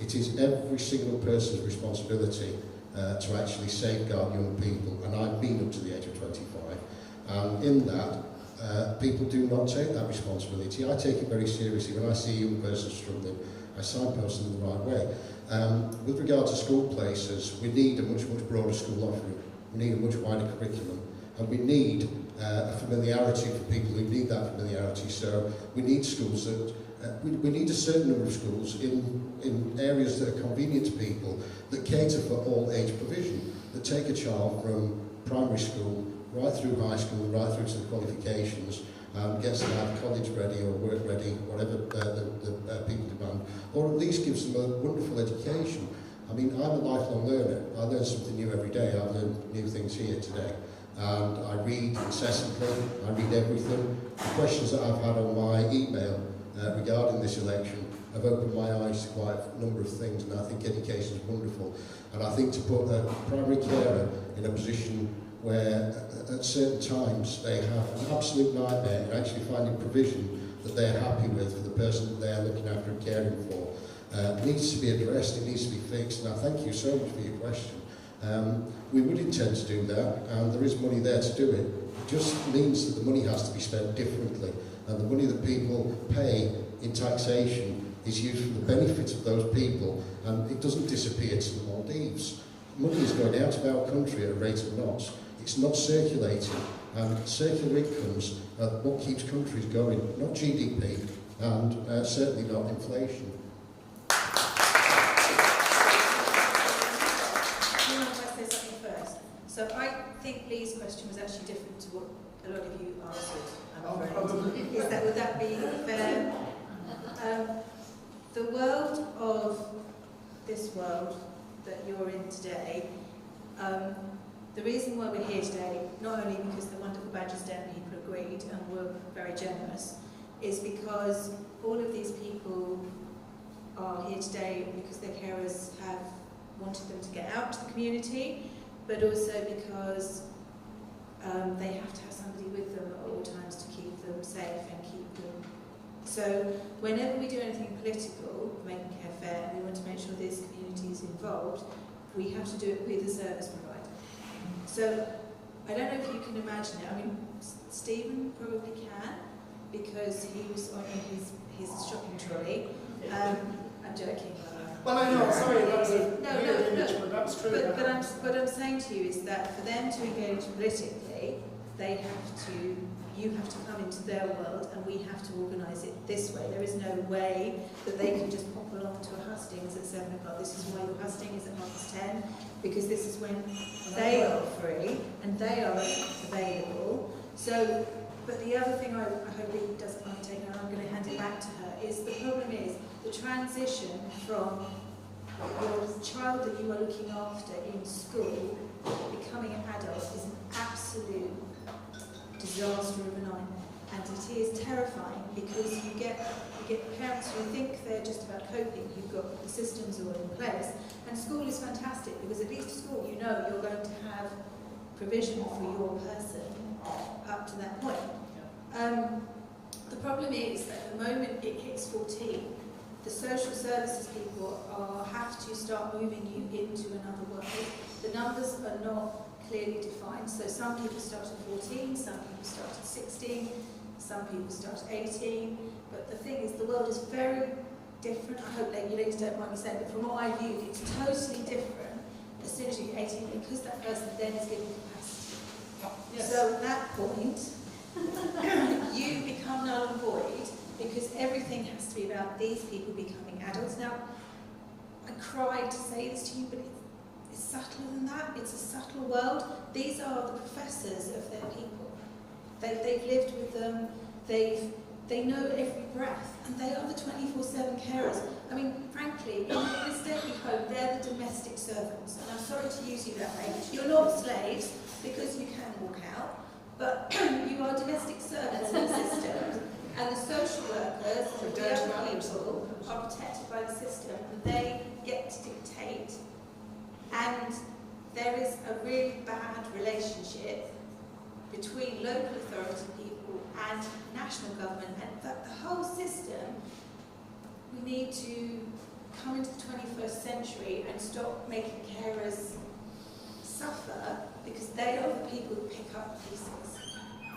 It is every single person's responsibility to actually safeguard young people, and I've been up to the age of 25. And in that, people do not take that responsibility. I take it very seriously. When I see a young person struggling, I signpost them the right way. With regard to school places, we need a much broader school offering. We need a much wider curriculum, and we need a familiarity for people who need that familiarity. So we need schools that we need a certain number of schools in areas that are convenient to people, that cater for all age provision, that take a child from primary school right through high school, right through to the qualifications, gets them either college ready or work ready, whatever the people demand, or at least gives them a wonderful education. I mean, I'm a lifelong learner. I learn something new every day. I've learned new things here today. And I read incessantly, I read everything. The questions that I've had on my email regarding this election have opened my eyes to quite a number of things, and I think education is wonderful. And I think to put a primary carer in a position where at certain times they have an absolute nightmare in actually finding provision that they're happy with for the person that they're looking after and caring for, needs to be addressed, it needs to be fixed, and I thank you so much for your question. We would intend to do that, and there is money there to do it. It just means that the money has to be spent differently, and the money that people pay in taxation is used for the benefit of those people, and it doesn't disappear to the Maldives. Money is going out of our country at a rate of knots. It's not circulating, and circular incomes are what keeps countries going, not GDP, and certainly not inflation. So I think Lee's question was actually different to what a lot of you answered. Would that be fair? The world of this world that you're in today the reason why we're here today, not only because the wonderful Badgers Den people agreed and were very generous, is because all of these people are here today because their carers have wanted them to get out to the community, but also because they have to have somebody with them at all times to keep them safe and keep them. So whenever we do anything political, making care fair, we want to make sure this community is involved, we have to do it with a service provider. So I don't know if you can imagine it. I mean, Stephen probably can, because he was on his shopping trolley. I'm joking. Well, I know, sorry, that was a No, weird image, but that was true. What I'm saying to you is that for them to engage politically, you have to come into their world, and we have to organise it this way. There is no way that they can just pop along to a Hustings at 7 o'clock. This is why your Hustings is at 10:30, because this is when they are free and they are available. So, but the other thing I hope Lee doesn't mind taking, and I'm going to hand it back to her, is the problem is the transition from your child that you are looking after in school becoming an adult is an absolute disaster of a nightmare, and it is terrifying because you get parents who think they're just about coping. You've got the systems all in place, and school is fantastic because at least at school you know you're going to have provision for your person up to that point. The problem is that the moment it hits 14, the social services people have to start moving you into another world. The numbers are not clearly defined. So some people start at 14, some people start at 16, some people start at 18. But the thing is, the world is very different. I hope you ladies don't mind me saying, but from what I viewed, it's totally different as soon as you get 18, because that person then is given capacity. Yes. So at that point, you become null and void, because everything has to be about these people becoming adults. Now, I cried to say this to you, but it's subtler than that. It's a subtle world. These are the professors of their people. They've lived with them. They know every breath, and they are the 24/7 carers. I mean, frankly, in a stately home, they're the domestic servants. And I'm sorry to use you that way. You're not slaves, because you can walk out, but you are domestic servants in the system. And the social workers and the other people are protected by the system, and they get to dictate. And there is a really bad relationship between local authority people and national government, and that the whole system, we need to come into the 21st century and stop making carers suffer, because they are the people who pick up the pieces.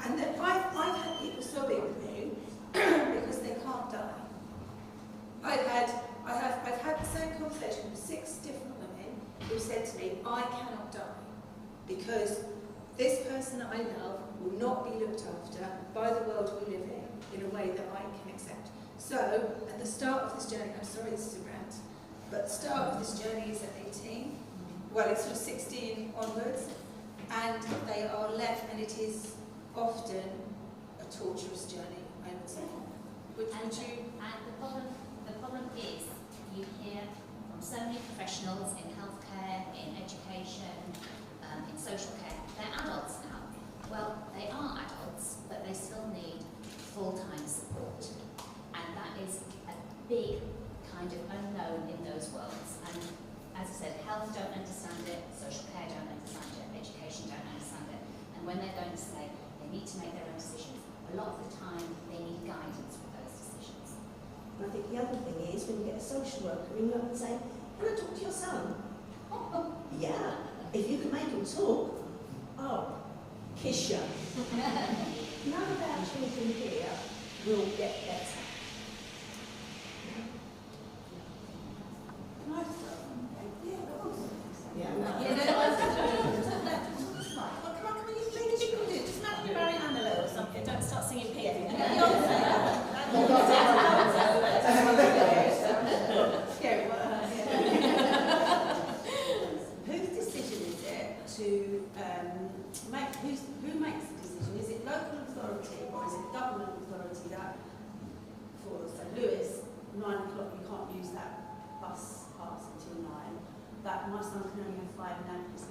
And that I've had people sobbing with me because they can't die. I've had the same conversation with 6 different women who said to me, I cannot die because this person that I love will not be looked after by the world we live in a way that I can accept. So, at the start of this journey, I'm sorry this is a rant, but the start of this journey is at 18. Well, it's sort of 16 onwards, and they are left, and it is often a torturous journey, I would say. And the problem is, you hear from so many professionals in healthcare, in education, in social care, they're adults now. Well, they are adults, but they still need full-time support. And that is a big kind of unknown in those worlds. And as I said, health don't understand it, social care don't understand it, education don't understand it. And when they're going to say they need to make their own decisions, a lot of the time they need guidance with those decisions. And I think the other thing is when you get a social worker ring up and say, can I talk to your son? Yeah, if you can make him talk, oh, kiss you. None of our children here will get better. Can I start? Yeah, of course. Yeah. Don't start singing pig. Whose decision is it to make? Who makes the decision? Is it local authority or is it government authority that, for so Lewis, 9 o'clock you can't use that bus pass until 9. That my son can only have 5 nappers.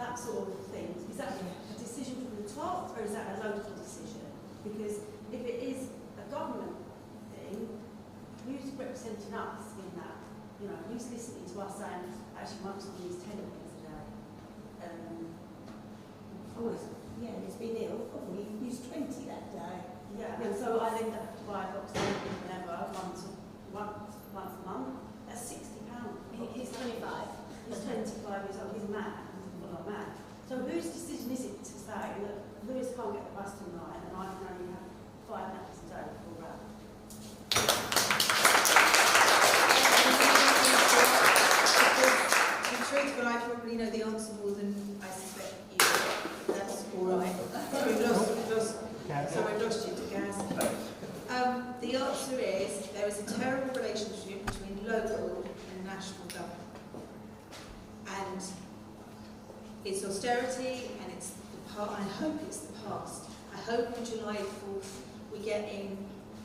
that sort of thing, is that a decision from the top or is that a local decision? Because if it is a government thing, who's representing us in that? You know, who's listening to us saying, actually, my son needs 10 minutes a day? Yeah, he's been ill, probably used 20 that day. Yeah, and so I then have to buy a box of whenever, once a month. That's £60. He's 25. He's 25 years old, he's mad, well, I'm mad. So whose decision is it to say that Lewis can't get the bus tonight and I can only have 5 naps a day for that? To be truthful, I probably know the answer more than I suspect you do. That's all right. We've lost you to gas. The answer is there is a terrible relationship between local and national government. And it's austerity and it's the past. I hope it's the past. I hope on July 4th we get in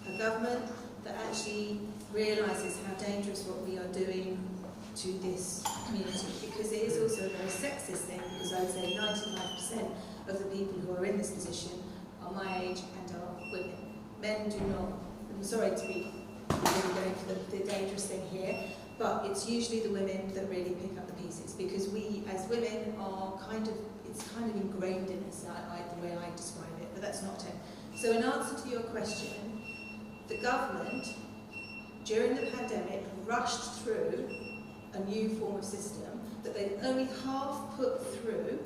a government that actually realises how dangerous what we are doing to this community, because it is also a very sexist thing, because I would say 95% of the people who are in this position are my age and are women. Men do not. I'm sorry to be really going for the dangerous thing here, but it's usually the women that really pick up the pieces, because we as women are it's kind of ingrained in us, the way I describe it, but that's not it. So in answer to your question, the government during the pandemic rushed through a new form of system that they've only half put through.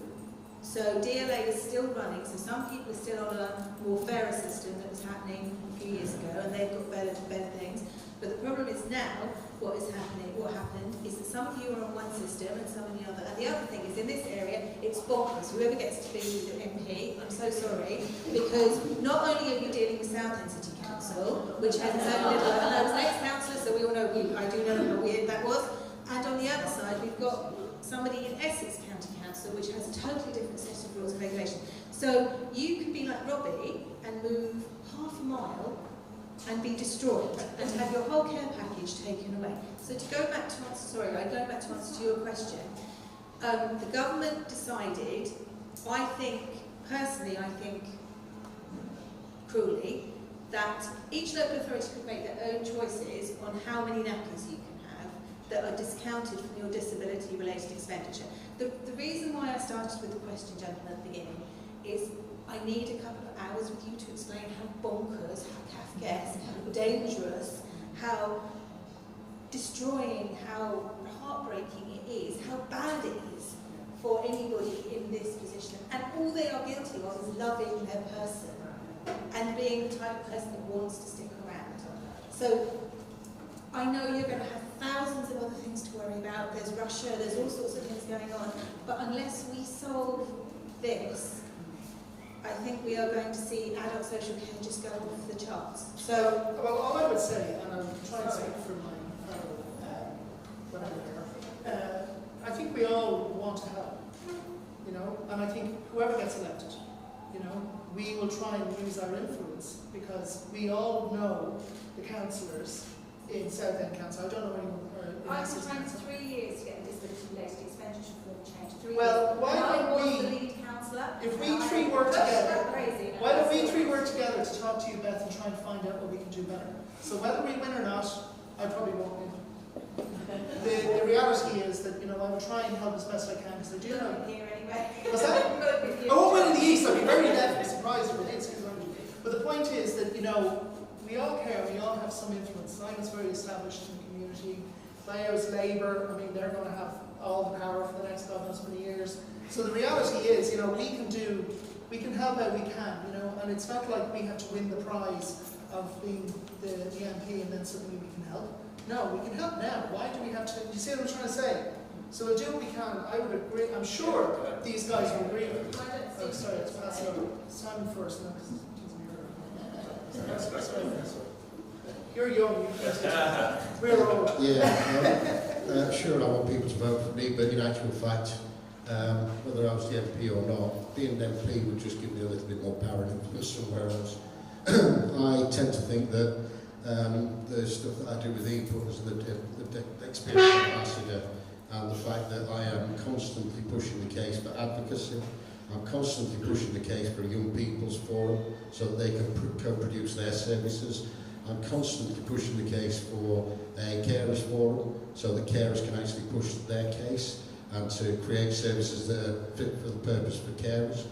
So DLA is still running, so some people are still on a more fairer system that was happening a few years ago, and they've got better things. But the problem is now, what happened is that some of you are on one system and some on the other. And the other thing is, in this area, it's bonkers. Whoever gets to be the MP, I'm so sorry, because not only are you dealing with Southend City Council, which has its own little, and I was ex-councillor, so we all know, I do know how weird that was. And on the other side, we've got somebody in Essex County Council, which has a totally different set of rules and regulations. So you can be like Robbie and move half a mile and be destroyed and have your whole care package taken away. So to go back to answer your question, the government decided, I think cruelly, that each local authority could make their own choices on how many nappies you can have that are discounted from your disability-related expenditure. The reason why I started with the question, gentlemen, at the beginning, is I need a couple of hours with you to explain how bonkers, how Kafkaesque, how dangerous, how destroying, how heartbreaking it is, how bad it is for anybody in this position. And all they are guilty of is loving their person and being the type of person that wants to stick around. So I know you're going to have thousands of other things to worry about. There's Russia, there's all sorts of things going on. But unless we solve this, I think we are going to see adult social care just go off the charts. So, well, all I would say, and I'm trying to speak for my fellow whatever, I think we all want to help, you know, and I think whoever gets elected, you know, we will try and use our influence, because we all know the councillors in Southend Council. I don't know anyone. I've been trying for 3 years to get a disability-related expenditure form changed. 3 years. Well, why don't I was the lead councillor. If we three work together, crazy. why don't we three work together to talk to you, Beth, and try and find out what we can do better? So whether we win or not, I probably won't win. The reality is that, you know, I will try and help as best I can, because I do know. Here anyway. What's that? I won't win in the East. I'll be very definitely surprised if it is. But the point is that, you know, we all care. We all have some influence. Simon's very established in the community. Claire's Labour. I mean, they're going to have all the power for the next God knows many years. So the reality is, you know, we can help out we can, you know, and it's not like we have to win the prize of being the MP and then suddenly we can help. No, we can help now. Why do we have to? You see what I'm trying to say? So we'll do what we can. I would agree. I'm sure these guys will agree with me. Oh, sorry, it's passing over. Simon first, no, because you're young. We're old. Yeah, sure, I want people to vote for me, but in actual fact, whether I was the MP or not, being an MP would just give me a little bit more power and influence somewhere else. I tend to think that the stuff that I do with e-put as the experienced ambassador and the fact that I am constantly pushing the case for advocacy. I'm constantly pushing the case for a young people's forum so that they can co-produce their services. I'm constantly pushing the case for a carers forum so that carers can actually push their case and to create services that are fit for the purpose for carers.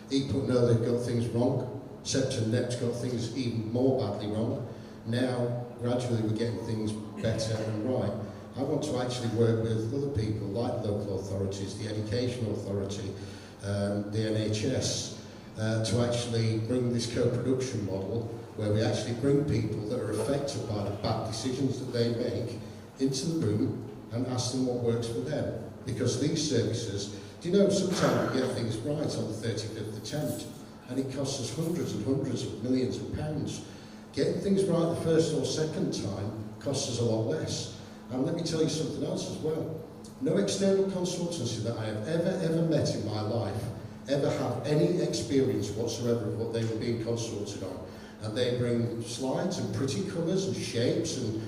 EPUT know they've got things wrong. SEPTA and NEP's got things even more badly wrong. Now, gradually we're getting things better and right. I want to actually work with other people like local authorities, the education authority, the NHS, to actually bring this co-production model where we actually bring people that are affected by the bad decisions that they make into the room and ask them what works for them. Because these services, do you know, sometimes we get things right on the 35th attempt and it costs us hundreds and hundreds of millions of pounds. Getting things right the first or second time costs us a lot less. And let me tell you something else as well. No external consultancy that I have ever met in my life ever had any experience whatsoever of what they were being consulted on. And they bring slides and pretty colours and shapes and,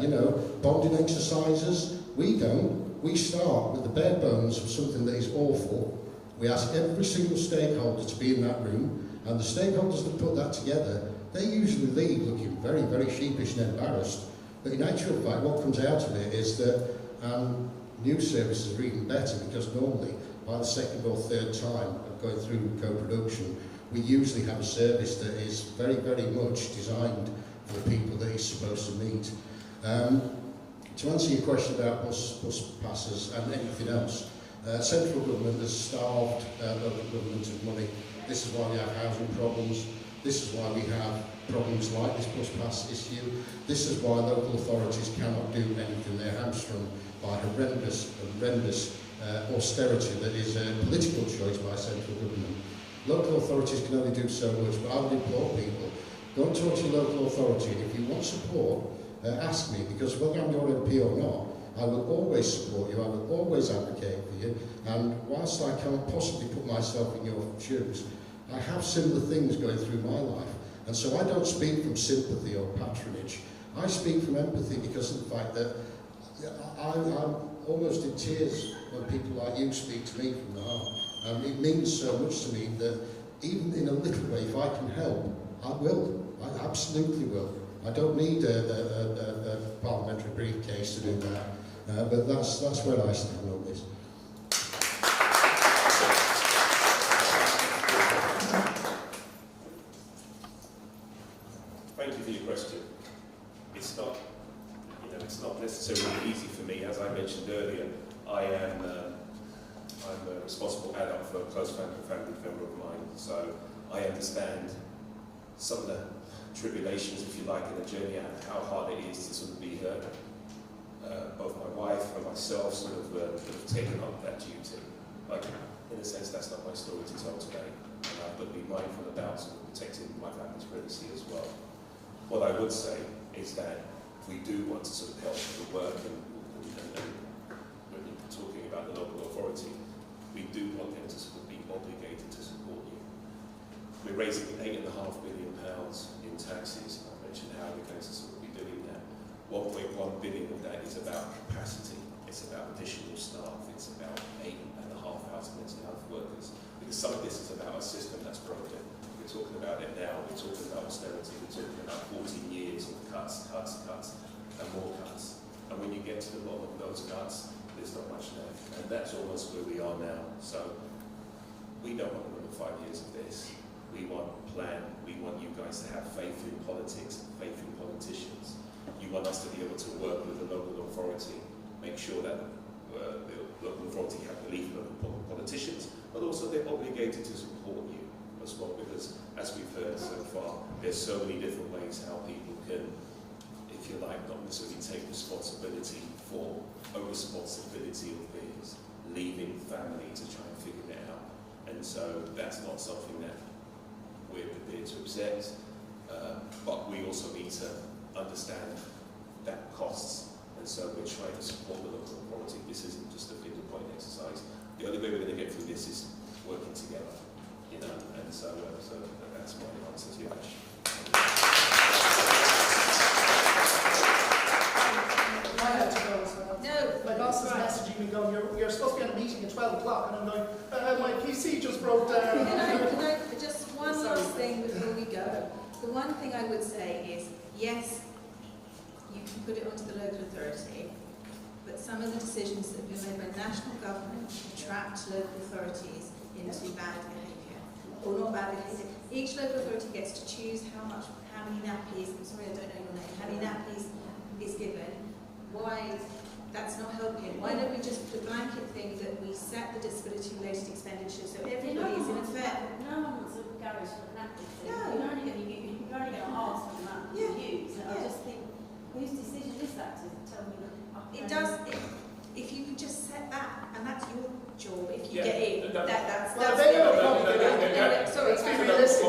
you know, bonding exercises. We don't. We start with the bare bones of something that is awful. We ask every single stakeholder to be in that room, and the stakeholders that put that together, they usually leave looking very, very sheepish and embarrassed. But in actual fact, what comes out of it is that new services are even better, because normally, by the second or third time of going through co-production, we usually have a service that is very, very much designed for the people that it's supposed to meet. To answer your question about bus passes and anything else, central government has starved local government of money. This is why we have housing problems. This is why we have problems like this bus pass issue. This is why local authorities cannot do anything. They're hamstrung by horrendous austerity that is a political choice by central government. Local authorities can only do so much, but I would implore people, go and talk to your local authority, and if you want support, ask me, because whether I'm your MP or not, I will always support you, I will always advocate for you, and whilst I can't possibly put myself in your shoes, I have similar things going through my life, and so I don't speak from sympathy or patronage. I speak from empathy because of the fact that I'm almost in tears when people like you speak to me from the heart. It means so much to me that even in a little way, if I can help, I will. I absolutely will. I don't need a parliamentary briefcase to do that, but that's where I stand on this. Thank you for your question. It's not, it's not necessarily easy for me. As I mentioned earlier, I'm a responsible adult for a close family member of mine, so I understand some of the tribulations, if you like, in the journey and how hard it is to sort of be heard. Both my wife and myself sort of have taken up that duty. But in a sense, that's not my story to tell today. And I've got to be mindful about sort of protecting my family's privacy as well. What I would say is that we do want to sort of help the work and when you're talking about the local authority, we do want them to sort of be obligated to support you. We're raising £8.5 billion in taxes. I mentioned how we're going to sort of be doing that. 1.1 billion of that is about capacity. It's about additional staff. It's about 8,500 mental health workers. Because some of this is about a system that's broken. We're talking about it now. We're talking about austerity. We're talking about 14 years of cuts, and more cuts. And when you get to the bottom of those cuts, there's not much left. And that's almost where we are now. So we don't want another 5 years of this. We want a plan. We want you guys to have faith in politics, faith in politicians. You want us to be able to work with the local authority, make sure that the local authority have belief in the politicians, but also they're obligated to support you as well, because as we've heard so far, there's so many different ways how people can, if you like, not necessarily take responsibility for a responsibility of theirs, leaving family to try and figure it out. And so that's not something that we're prepared to accept, but we also need to understand that costs, and so we're trying to support the local authority. This isn't just a finger point exercise. The only way we're going to get through this is working together, and so that's my answer to your question. I had to go as well. No, my boss is right. messaging me going, at 12 o'clock and I'm going, my PC just broke down. Just one last thing before we go. The one thing I would say is, yes, you can put it onto the local authority, but some of the decisions that have been made by national government trapped local authorities into bad behaviour. Or not bad behaviour. Each local authority gets to choose how many nappies, I'm sorry I don't know your name, how many nappies is given. Why? That's not helping. Why don't we just put a blanket thing that we set the disability-related expenditure so everybody is in effect? No one wants a garage for an napkin. No. You're only going to ask for that to use. And I just think, whose decision is that to tell me that? It does. If you could just set that, and that's your job. If you Yeah. get in, that's. Sorry, let's be realistic.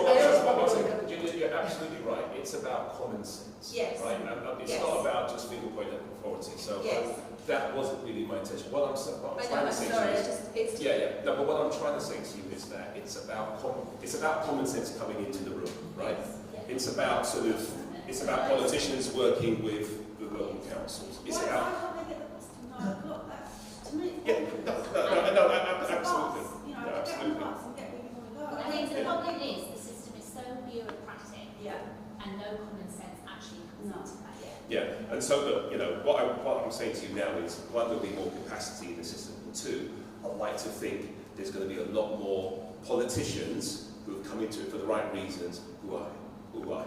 You're absolutely right. It's about common sense. Yes. Right? It's not about just finger point at authority. So that wasn't really my intention. What I'm trying to say to you is, no, but what I'm trying to say to you is that it's about common sense coming into the room, right? It's about politicians working with the local councils. It's about. Why can't they get the bus to 9 o'clock? To me, absolutely. Absolutely. I think the problem is the system is so bureaucratic and no common sense actually comes into that yet. Yeah, and so look, what I'm saying to you now is, one, there'll be more capacity in the system, and two, I'd like to think there's going to be a lot more politicians who have come into it for the right reasons, who are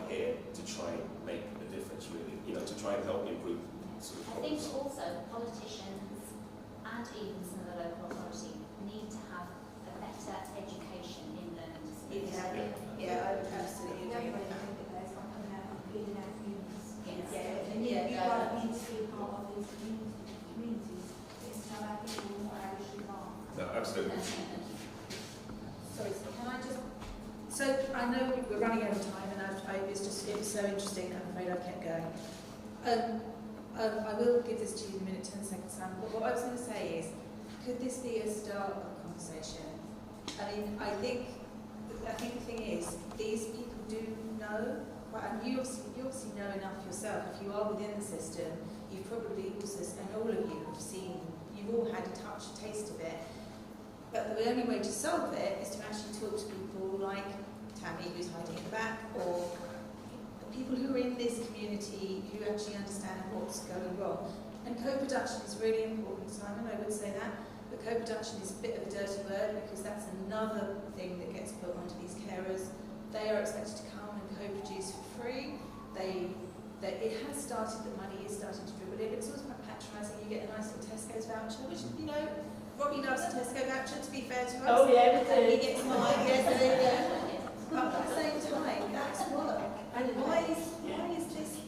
here to try and make a difference, really, to try and help improve sort of I think problems. also politicians and even some of the local authority need to have a better education in learning disability. Yeah, I would absolutely agree with that. No, absolutely. Sorry, can I just... So, I know we're running out of time and it was so interesting, I'm afraid I kept going. I will give this to you in a minute, 10 seconds, Sam, but what I was going to say is, could this be a start of a conversation? I mean, I think the thing is, these people do know, and you obviously know enough yourself. If you are within the system, you probably also, and all of you have seen, you've all had a taste of it. But the only way to solve it is to actually talk to people like Tammy, who's hiding in the back, or people who are in this community who actually understand what's going wrong. And co-production is really important, Simon, I would say that. But co-production is a bit of a dirty word because that's another thing that gets put onto these carers. They are expected to come and co-produce for free. It has started, the money is starting to dribble in. It's always quite patronising. You get a nice little Tesco's voucher, which, Robbie loves a Tesco voucher, to be fair to us. Oh yeah, we do. He gets mine, yes, there you go. But at the same time, that's work. And why is this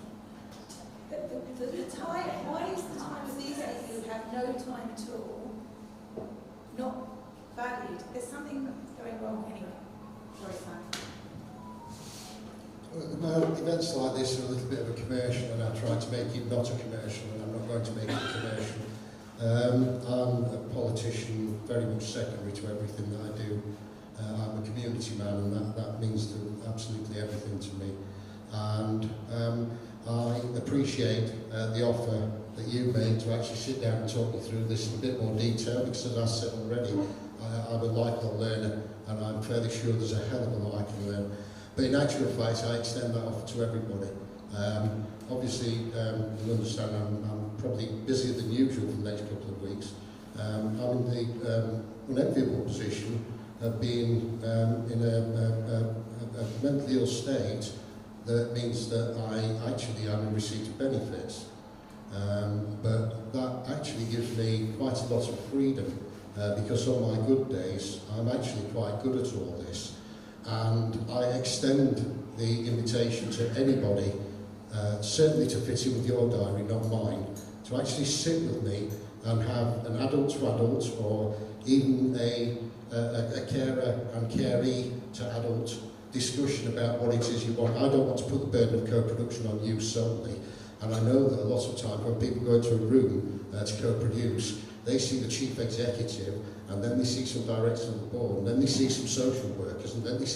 the time? Why is the time of these people who have no time at all not valued? There's something going wrong anyway. Sorry, Sam. Events like this are a little bit of a commercial, and I try to make it not a commercial, and I'm not going to make it a commercial. I'm a politician, very much secondary to everything that I do. I'm a community man, and that means absolutely everything to me. And I appreciate the offer that you made to actually sit down and talk me through this in a bit more detail, because as I said already, I'm a lifelong learner, and I'm fairly sure there's a hell of a lot I can learn. But in actual fact, I extend that offer to everybody. Obviously, you'll understand I'm probably busier than usual for the next couple of weeks. I'm in the unenviable position of being in a mentally ill state that means that I actually am in receipt of benefits. But that actually gives me quite a lot of freedom because on my good days, I'm actually quite good at all this. And I extend the invitation to anybody, certainly to fit in with your diary, not mine, to actually sit with me and have an adult-to-adult or even a carer and caree to adult discussion about what it is you want. I don't want to put the burden of co-production on you solely, and I know that a lot of times when people go into a room to co-produce, they see the chief executive, and then they see some directors of the board, and then they see some social workers, and then they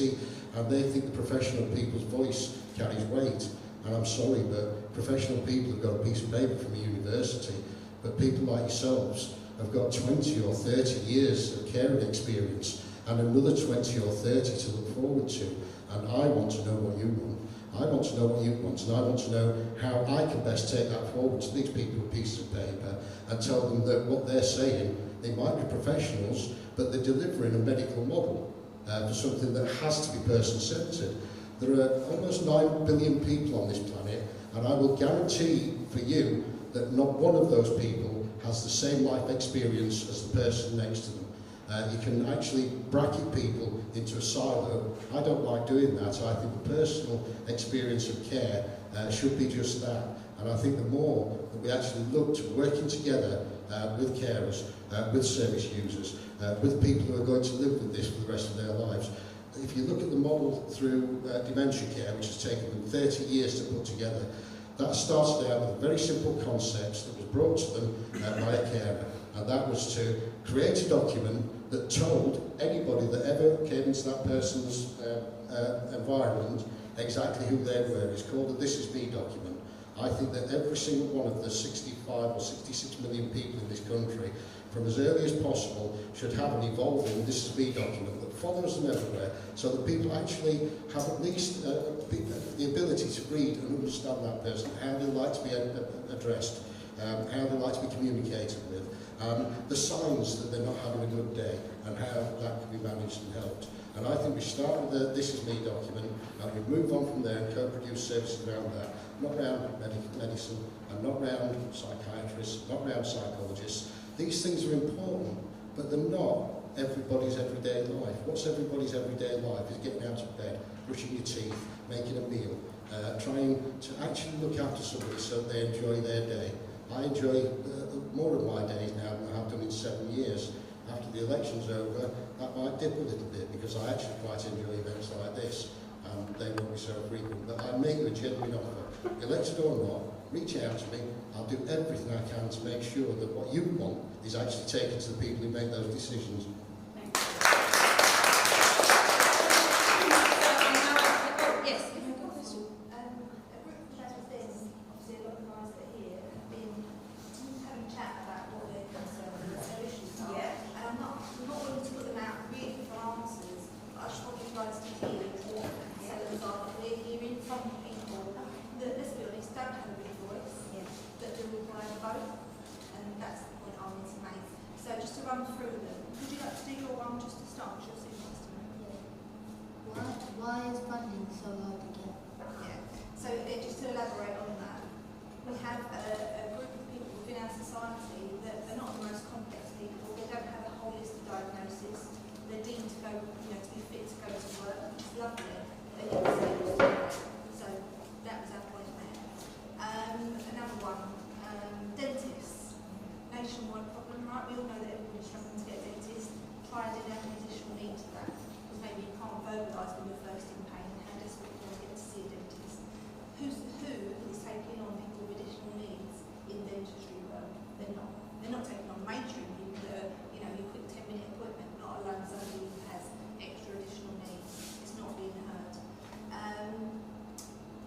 think the professional people's voice carries weight. And I'm sorry, but professional people have got a piece of paper from a university, but people like yourselves have got 20 or 30 years of caring experience and another 20 or 30 to look forward to. And I want to know what you want. I want to know what you want, and I want to know how I can best take that forward to these people with pieces of paper and tell them that what they're saying, they might be professionals, but they're delivering a medical model for something that has to be person-centred. There are almost 9 billion people on this planet, and I will guarantee for you that not one of those people has the same life experience as the person next to them. You can actually bracket people into a silo. I don't like doing that. I think the personal experience of care should be just that. And I think the more that we actually look to working together with carers, with service users, with people who are going to live with this for the rest of their lives. If you look at the model through dementia care, which has taken them 30 years to put together, that started out with very simple concepts that was brought to them by a carer. And that was to create a document that told anybody that ever came into that person's environment exactly who they were. It's called the This Is Me document. I think that every single one of the 65 or 66 million people in this country, from as early as possible, should have an evolving This Is Me document that follows them everywhere, so that people actually have at least the ability to read and understand that person, how they like to be addressed, how they like to be communicated with, the signs that they're not having a good day, and how that can be managed and helped. And I think we start with the This Is Me document, and we move on from there and co-produce services around that, not around medicine, and not around psychiatrists, not around psychologists. These things are important, but they're not everybody's everyday life. What's everybody's everyday life is getting out of bed, brushing your teeth, making a meal, trying to actually look after somebody so that they enjoy their day. I enjoy more of my days now than I have done in 7 years. After the election's over, that might dip a little bit, because I actually quite enjoy events like this, and they won't be so frequent. But I make you a genuine offer, elected or not, reach out to me. I'll do everything I can to make sure that what you want is actually taken to the people who make those decisions. Why is funding so hard to get? Yeah, so just to elaborate on that, we have a group of people within our society that are not the most complex people. They don't have a holistic diagnosis. They're deemed to go, to be fit to go to work, which is lovely. They need to so that was our point there. Another one, dentists. Nationwide problem, right? We all know that everybody's struggling to get a dentist. Try and add an additional need to that. Maybe you can't verbalise when you're first in pain, how desperate you want to get to see a dentist. Who is taking on people with additional needs in dentistry work? They're not taking on mainstream people that are, your quick 10-minute appointment, not alone somebody who has extra additional needs. It's not being heard.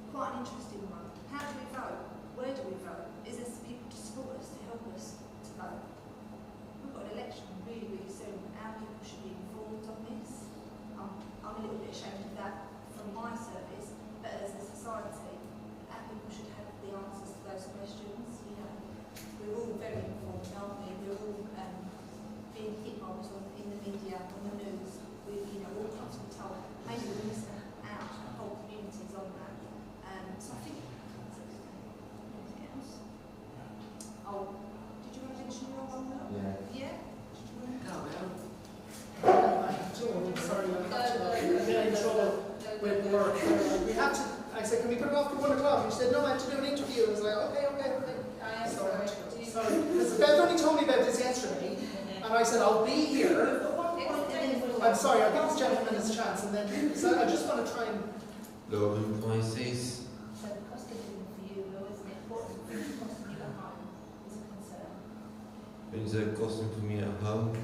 Quite an interesting one. How do we vote? Where do we vote? Is there people to support us, to help us to vote? We've got an election really, really soon. Our people should be informed on this. I'm a little bit ashamed of that from my service, but as a society, our people should have the answers to those questions. We're all very informed, aren't we? We're all being hit by what's in the media, on the news. We're all constantly told. Maybe we miss out whole communities on that. So I think anything else? Oh, did you want to mention your one though? Yeah. Sorry, I'm getting in trouble with work. We have to, I said, can we put it off to 1 o'clock? And she said, no, I have to do an interview. I was like, okay. Sorry. Because Bev only told me about this yesterday, and I said, I'll be here. I'm sorry, I'll give this gentleman his chance, and then, so I just want to try and... Lower prices. So the cost of living for you, Law, isn't it important? The cost of you at home is a concern. Is it costing for me at home?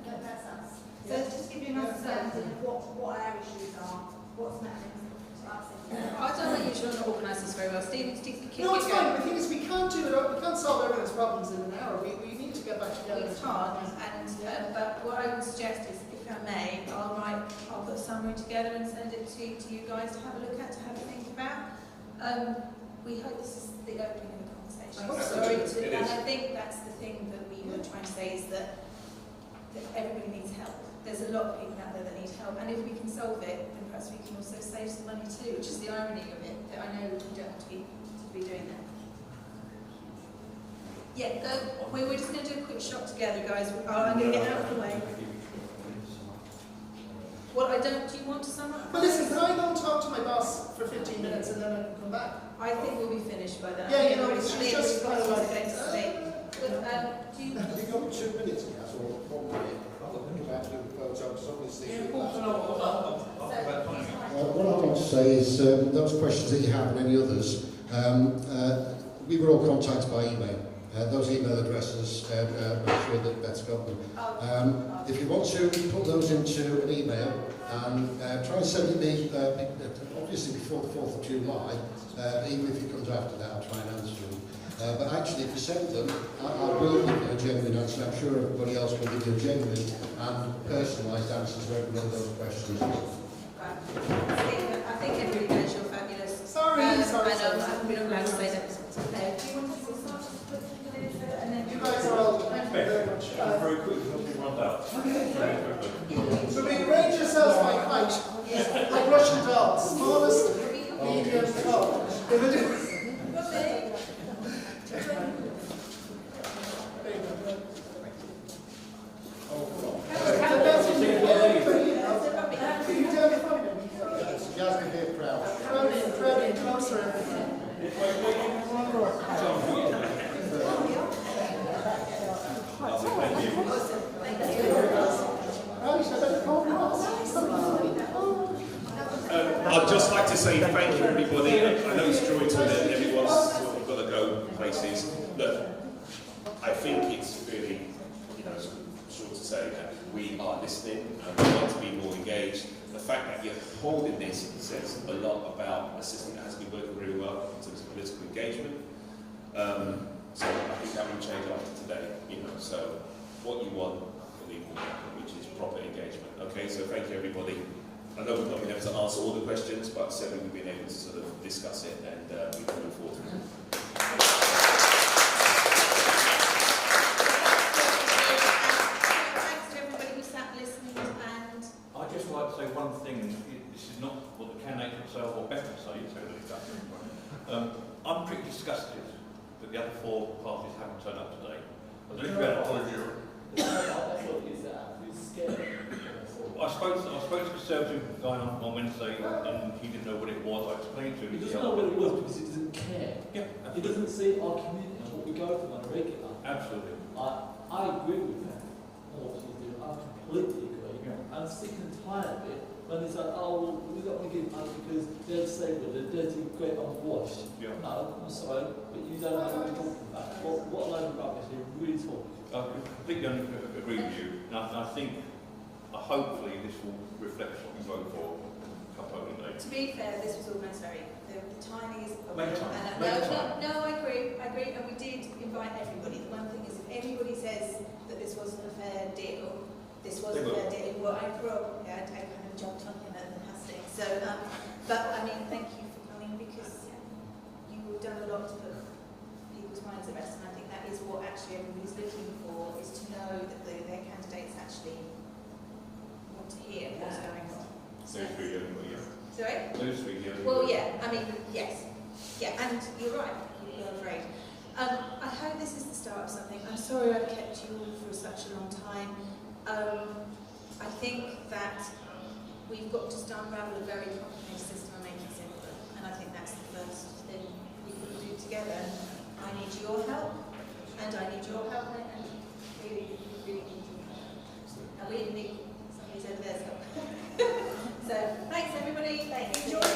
That's us. So just give you an understanding of what our issues are, what's happening to us. I don't think you should organise this very well. Steve, keep No, it's going. fine. The thing is, we can't solve everyone's problems in an hour. We need to get back together. We can't, and but what I would suggest is, if I may, I'll put a summary together and send it to you guys to have a look at, to have a think about. We hope this is the opening of the conversation. And I think that's the thing that we were trying to say, is that everybody needs help. There's a lot of people out there that need help, and if we can solve it, then perhaps we can also save some money too, which is the irony of it, that I know we don't have to be doing that. Yeah, we're just going to do a quick shot together, guys. I'm going to get out of the way. Do you want to sum up? Well, listen, can I go and talk to my boss for 15 minutes and then I can come back? I think we'll be finished by then. Yeah, you know, it's just kind of like... Do you... Have you got 2 minutes, Gaz, or 1 minute? I'm about to do the photo, because obviously... What I want to say is, those questions that you have and any others, we were all contacted by email. Those email addresses, make sure that Beth's got them. If you want to put those into an email, and try and send it me, obviously before the 4th of July, even if it comes after that, I'll try and answer them. But actually, if you send them, I will give you a genuine answer. I'm sure everybody else will give you a genuine and personalised answers to every one of those questions. I think everybody knows you're fabulous. Sorry. I know, we're not allowed to say that. Do you want to start and then you guys are all... Thank you very much. Very quick, nothing runs out. So we arrange yourselves by height, like Russian dolls, smallest, medium, tall. Jasmine here, proud. Crowd in, closer. I'd just like to say thank you, everybody. I know it's joy to everyone's sort of got to go places. Look, I think it's really, short to say that we are listening and we want to be more engaged. The fact that you're holding this says a lot about a system that has been working really well in terms of political engagement. So I think that will change after today. So what you want, which is proper engagement. Okay, so thank you, everybody. I know we've not been able to answer all the questions, but certainly we've been able to sort of discuss it, and we can move forward. Thanks to everybody who sat listening, and I'd just like to say one thing. This is not what the candidate would say or what Beth would say. I'm pretty disgusted that the other 4 parties haven't turned up today. I don't know if you had an apology. I spoke to a Conservative guy on Wednesday, and he didn't know what it was. I explained to him. He doesn't know what it was because he doesn't care. Yeah, he doesn't see our community and what we go through on a regular. Absolutely. I agree with him on what he's doing. I completely agree. Yeah. I'm sick and tired of it when it's like, oh, we don't want to give money because they're disabled, they're dirty, great, unwashed. Yeah. No, I'm sorry, but you don't know what you're talking about. What a load of rubbish you're really talking. I completely agree with you. And I think, hopefully, this will reflect what we vote for voting day. to be fair, this was organised the timing is a problem. No, I agree, and we did invite everybody. The one thing is, if everybody says that this wasn't a fair deal, this was a fair deal. Well, I grew up, I kind of jumped on him at the Hustings. So, but I mean, thank you for coming, because you've done a lot to put people's minds at rest, and I think that is what actually everybody's looking for, is to know that their candidates actually want to hear what's going on. So, sorry? Well, yeah, I mean, yes. Yeah, and you're right, people are afraid. I hope this is the start of something. I'm sorry I've kept you all for such a long time. I think that we've got to start unravel a very complicated system and make it simpler. And I think that's the first thing we can do together. I need your help, and I need your help, and really, really need your help. And we need somebody's over there's help. So, thanks everybody. Enjoy.